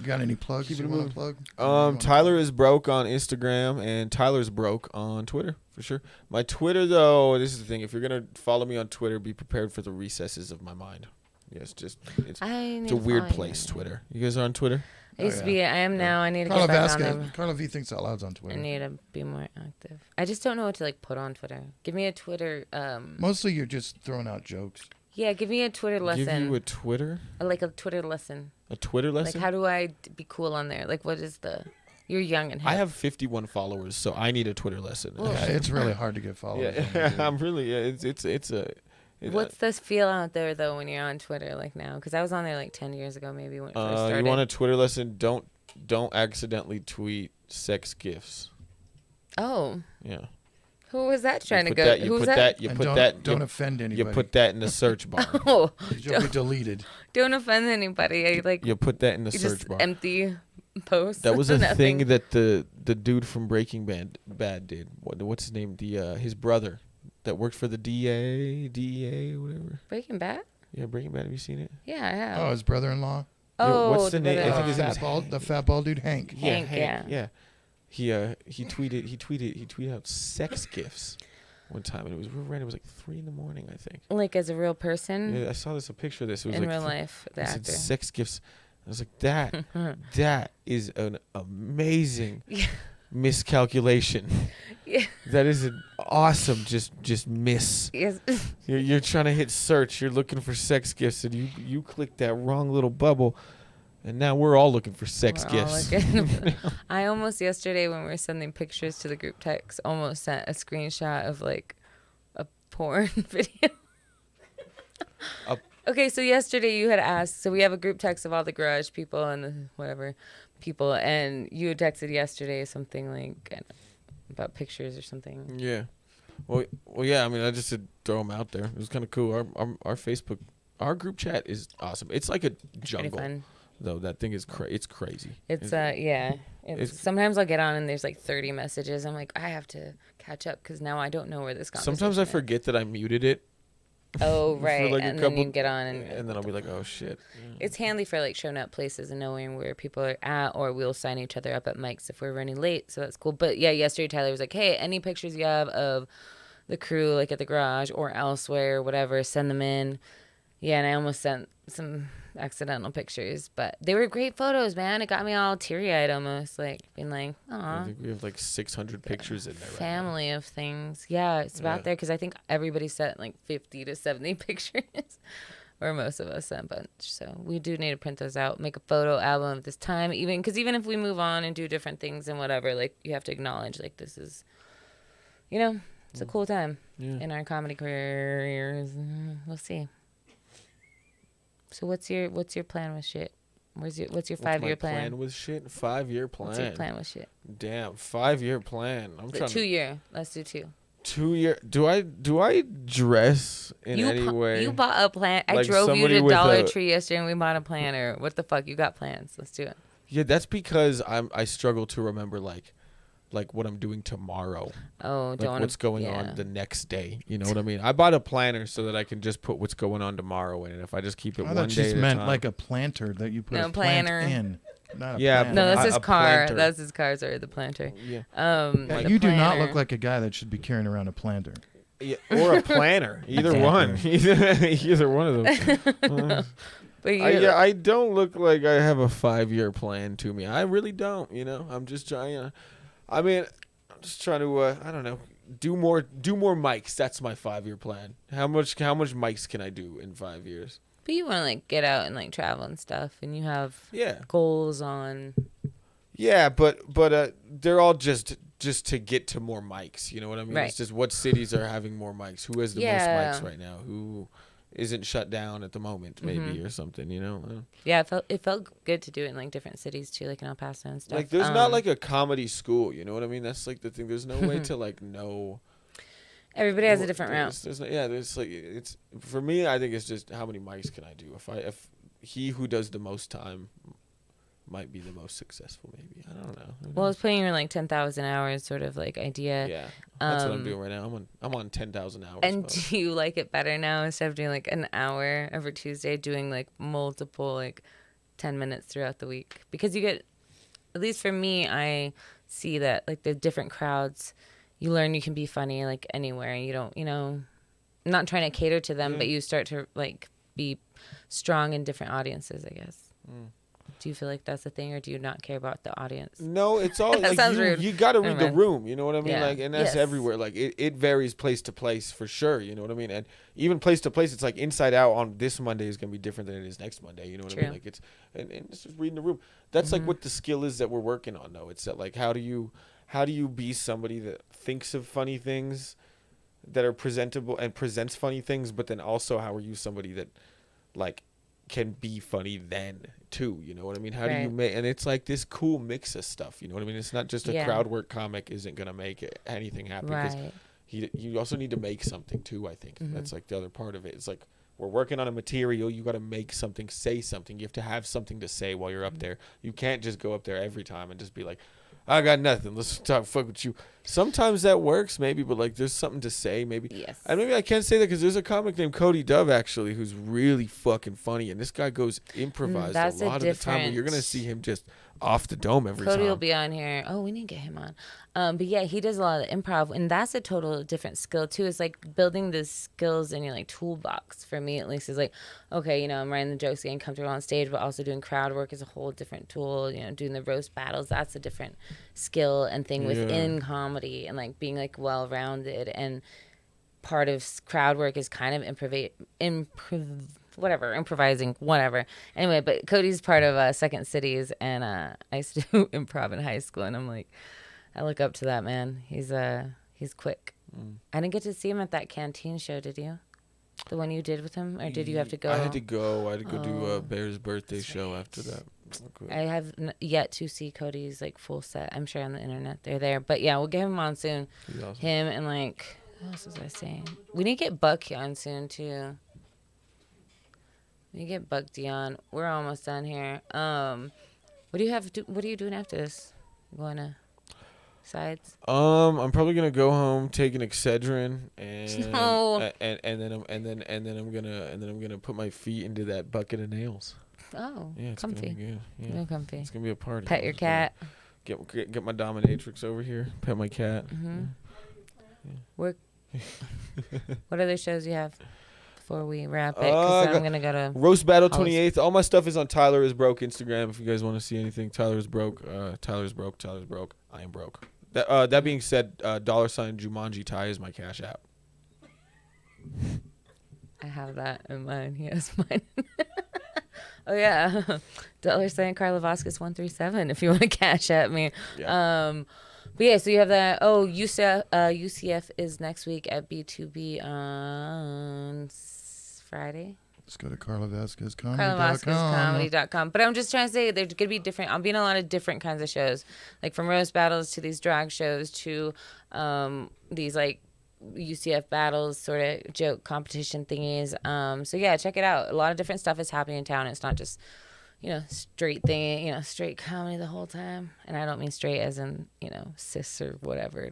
You got any plugs you want to plug? Tyler is broke on Instagram and Tyler's broke on Twitter for sure. My Twitter though, this is the thing. If you're gonna follow me on Twitter, be prepared for the recesses of my mind. Yes, it's a weird place, Twitter. You guys are on Twitter? I used to be. I am now. I need to Carla get back Vasquez, on there. Carla V thinks out loud's on Twitter. I need to be more active. I just don't know what to like put on Twitter. Give me a Twitter. Mostly you're just throwing out jokes. Yeah, give me a Twitter lesson. Give you a Twitter? Like a Twitter lesson. A Twitter lesson? Like how do I be cool on there? Like what is the... You're young and hip. I have 51 followers, so I need a Twitter lesson. Yeah, it's really hard to get followers. Yeah, I'm really... Yeah, it's a... What's this feel out there though when you're on Twitter like now? Because I was on there like 10 years ago maybe when it first started. You want a Twitter lesson? Don't accidentally tweet sex gifs. Oh. Yeah. Who was that trying to go? Who's that? You put that. Don't offend anybody. You put that in the search bar. Oh. You'll be deleted. Don't offend anybody. You put that in the search bar. Empty post. That was a thing that the dude from Breaking Bad did. What's his name? His brother. That worked for the DEA, whatever. Breaking Bad? Yeah, Breaking Bad. Have you seen it? Yeah, I have. Oh, his brother-in-law? Oh, what's the name? I think his name is the fat bald dude, Hank. Yeah, Hank. Yeah. He tweeted out sex gifs one time, and it was was like 3 a.m, I think. Like as a real person? Yeah, I saw a picture of this. It was in like real life, the actor. Sex gifs. I was like, that is an amazing miscalculation. Yeah. That is an awesome just miss. Yes. You're trying to hit search. You're looking for sex gifts, and you click that wrong little bubble, and now we're all looking for sex gifts. I almost yesterday when we were sending pictures to the group text almost sent a screenshot of like a porn video. Okay, so yesterday you had asked, so we have a group text of all the garage people and the whatever people, and you had texted yesterday something like about pictures or something. Yeah. Well, yeah. I mean, I just said throw them out there. It was kind of cool. Our Facebook, our group chat is awesome. It's like a jungle, though. That thing is it's crazy. It's yeah. Sometimes I'll get on and there's like 30 messages. I'm like, I have to catch up because now I don't know where this conversation Sometimes I forget that I muted it. Oh, right. Like and then you get on. And then I'll be like, oh, shit. It's handy for like showing up places and knowing where people are at, or we'll sign each other up at mics if we're running late. So that's cool. But yeah, yesterday Tyler was like, hey, any pictures you have of the crew, like at the garage or elsewhere, whatever, send them in. Yeah, and I almost sent some accidental pictures, but they were great photos, man. It got me all teary-eyed almost, like being like, aw. I think we have like 600 pictures in there. Family of things. Yeah, it's about there because I think everybody sent like 50 to 70 pictures, or most of us sent a bunch. So we do need to print those out, make a photo album of this time, because even if we move on and do different things and whatever, like you have to acknowledge like this is, it's a cool time in our comedy careers. We'll see. So what's your plan with shit? What's your 5-year plan? Plan with shit? 5-year plan. What's your plan with shit? Damn, 5-year plan. I'm trying. 2-year. Let's do 2. 2 year. Do I dress in any way? You bought a plan. I Like drove you somebody to with Dollar a- Tree yesterday and we bought a planner. What the fuck? You got plans. Let's do it. Yeah, that's because I struggle to remember like what I'm doing tomorrow. Oh, Like don't want what's going on the next day. You know what I mean? I bought a planner so that I can just put what's going on tomorrow in, and if I just keep it one that day just at a meant time. like a planter that you put No, a plant planner. in. Not a Yeah, plant. No, that's A his car. planter. That's his car. Sorry, the planter. Yeah. Yeah, The you do not planner. look like a guy that should be carrying around a planter. Yeah, or a planner. Either one. Either one of those. But I don't look like I have a 5-year plan to me. I really don't. You know, I'm just trying. I'm just trying to. I don't know. Do more mics. That's my 5-year plan. How much mics can I do in 5 years? But you want to like get out and like travel and stuff, and you have goals on. Yeah, but they're all just to get to more mics. You know what I mean? Right. It's just what cities are having more mics. Who has the most mics right now? Who isn't shut down at the moment, maybe, or something, you know? Yeah, it felt good to do it in like different cities too, like in El Paso and stuff. Like there's not like a comedy school, you know what I mean? That's like the thing. There's no way to like know. Everybody has a different route. There's like it's for me. I think it's just how many mics can I do? If he who does the most time might be the most successful, maybe. I don't know. Well, it's putting you in like 10,000 hours sort of like idea. Yeah, that's what I'm doing right now. I'm on 10,000 hours. And do you like it better now instead of doing like an hour every Tuesday, doing like multiple like 10 minutes throughout the week? Because you get, at least for me, I see that like the different crowds, you learn you can be funny like anywhere. You don't, I'm not trying to cater to them, but you start to like be strong in different audiences, I guess. Do you feel like that's the thing, or do you not care about the audience? No, it's all That like sounds rude. you got to read Never the mind. room. You know what I mean? Yeah. Like, and that's everywhere. Like, it varies place to place for sure. You know what I mean? And even place to place, it's like Inside Out on this Monday is gonna be different than it is next Monday. You know what I mean? Like it's and it's just reading the room. That's like what the skill is that we're working on, though. It's that like how do you be somebody that thinks of funny things that are presentable and presents funny things, but then also how are you somebody that like can be funny then too, you know what I mean? How do you make, and it's like this cool mix of stuff, you know what I mean? It's not just a crowd work comic isn't gonna make anything happen, because you also need to make something too. I think that's like the other part of it. It's like we're working on a material, you got to make something, say something. You have to have something to say while you're up there. You can't just go up there every time and just be like, I got nothing, let's fuck with you. Sometimes that works maybe, but like there's something to say maybe. Yes. And maybe I can't say that because there's a comic named Cody Dove actually who's really fucking funny, and this guy goes improvised a lot of the time, but you're gonna see him just off the dome every time. Cody will be on here. Oh, we need to get him on. But yeah, he does a lot of improv, and that's a total different skill too. It's like building the skills in your like toolbox. For me, at least, is like, okay, I'm writing the jokes, getting comfortable on stage, but also doing crowd work is a whole different tool. Doing the roast battles, that's a different skill and thing within comedy, and like being like well-rounded. And part of crowd work is kind of improvising, whatever. Anyway, but Cody's part of Second Cities, and I used to do improv in high school, and I'm like, I look up to that man. He's quick. I didn't get to see him at that canteen show, did you? The one you did with him, or did you have to go? I had to go do a Bear's birthday show after that. I have yet to see Cody's like full set. I'm sure on the internet they're there, but yeah, we'll get him on soon. Awesome. Him and like, what else was I saying? We need to get Buck on soon too. We get Buck Dion. We're almost done here. What do you have? What are you doing after this? You going to sides? I'm probably gonna go home, take an Excedrin, and then I'm gonna put my feet into that bucket of nails. Oh, yeah, it's comfy. Gonna be good. Yeah. Real comfy. It's gonna be a party. Pet your cat. Get my dominatrix over here. Pet my cat. What other shows you have before we wrap it? Because I'm gonna go to Roast Battle 28th. All my stuff is on Tyler is Broke Instagram. If you guys want to see anything, Tyler is Broke. Tyler's broke. Tyler's broke. I am broke. That being said, $ Jumanji Ty is my Cash App. I have that in mine. He has mine. Oh yeah, $ Carla Vasquez 137 if you want to cash at me. Yeah. But yeah, so you have that. Oh, UCF is next week at B2B on Friday. Let's go to carlavasquezcomedy.com. carlavasquezcomedy.com. But I'm just trying to say there's going to be different. I'll be in a lot of different kinds of shows, like from roast battles to these drag shows to these like UCF battles, sort of joke competition thingies. So yeah, check it out. A lot of different stuff is happening in town. It's not just, straight thing, straight comedy the whole time. And I don't mean straight as in, cis or whatever.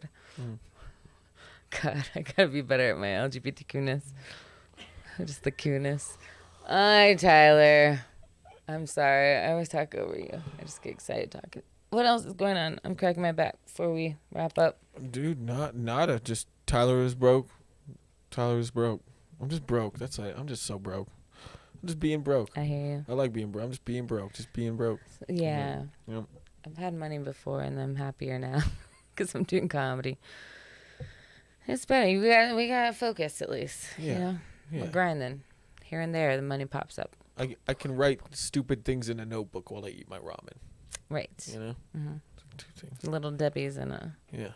God, I gotta be better at my LGBTQ-ness. Just the Q-ness. Hi, Tyler. I'm sorry. I always talk over you. I just get excited talking. What else is going on? I'm cracking my back before we wrap up. Dude, nada. Just Tyler is broke. Tyler is broke. I'm just broke. That's it. I'm just so broke. I'm just being broke. I hear you. I like being broke. I'm just being broke. Just being broke. Yeah. Yep. I've had money before, and I'm happier now because I'm doing comedy. It's better. We got focus at least. Yeah. We're grinding. Here and there, the money pops up. I can write stupid things in a notebook while I eat my ramen. Right. Mm-hmm. Two things. Little Debbie's and a... Yeah.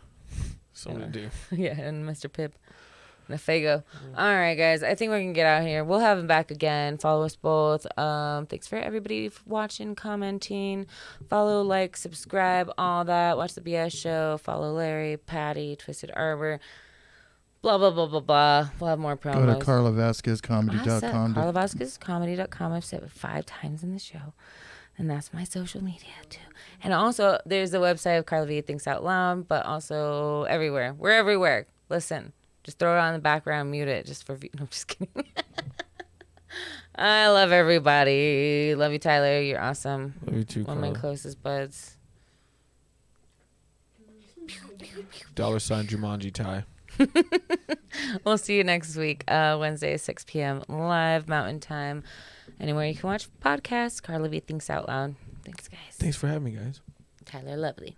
Something to do. Yeah, and Mr. Pip. And a Fago. All right, guys. I think we're going to get out of here. We'll have him back again. Follow us both. Thanks for everybody watching, commenting. Follow, like, subscribe, all that. Watch the BS show. Follow Larry, Patty, Twisted Arbor. Blah, blah, blah, blah, blah. We'll have more promos. Go to carlavasquezcomedy.com. carlavasquezcomedy.com. I've said it 5 times in the show. And that's my social media, too. And also, there's the website of Carla Thinks Out Loud, but also everywhere. We're everywhere. Listen. Just throw it on in the background, mute it, just for... No, I'm just kidding. I love everybody. Love you, Tyler. You're awesome. Love you too, One Carla. of my closest buds. $$ Jumanji tie. We'll see you next week, Wednesday, 6 p.m. live Mountain Time. Anywhere you can watch podcasts, Carla V Thinks Out Loud. Thanks, guys. Thanks for having me, guys. Tyler, lovely.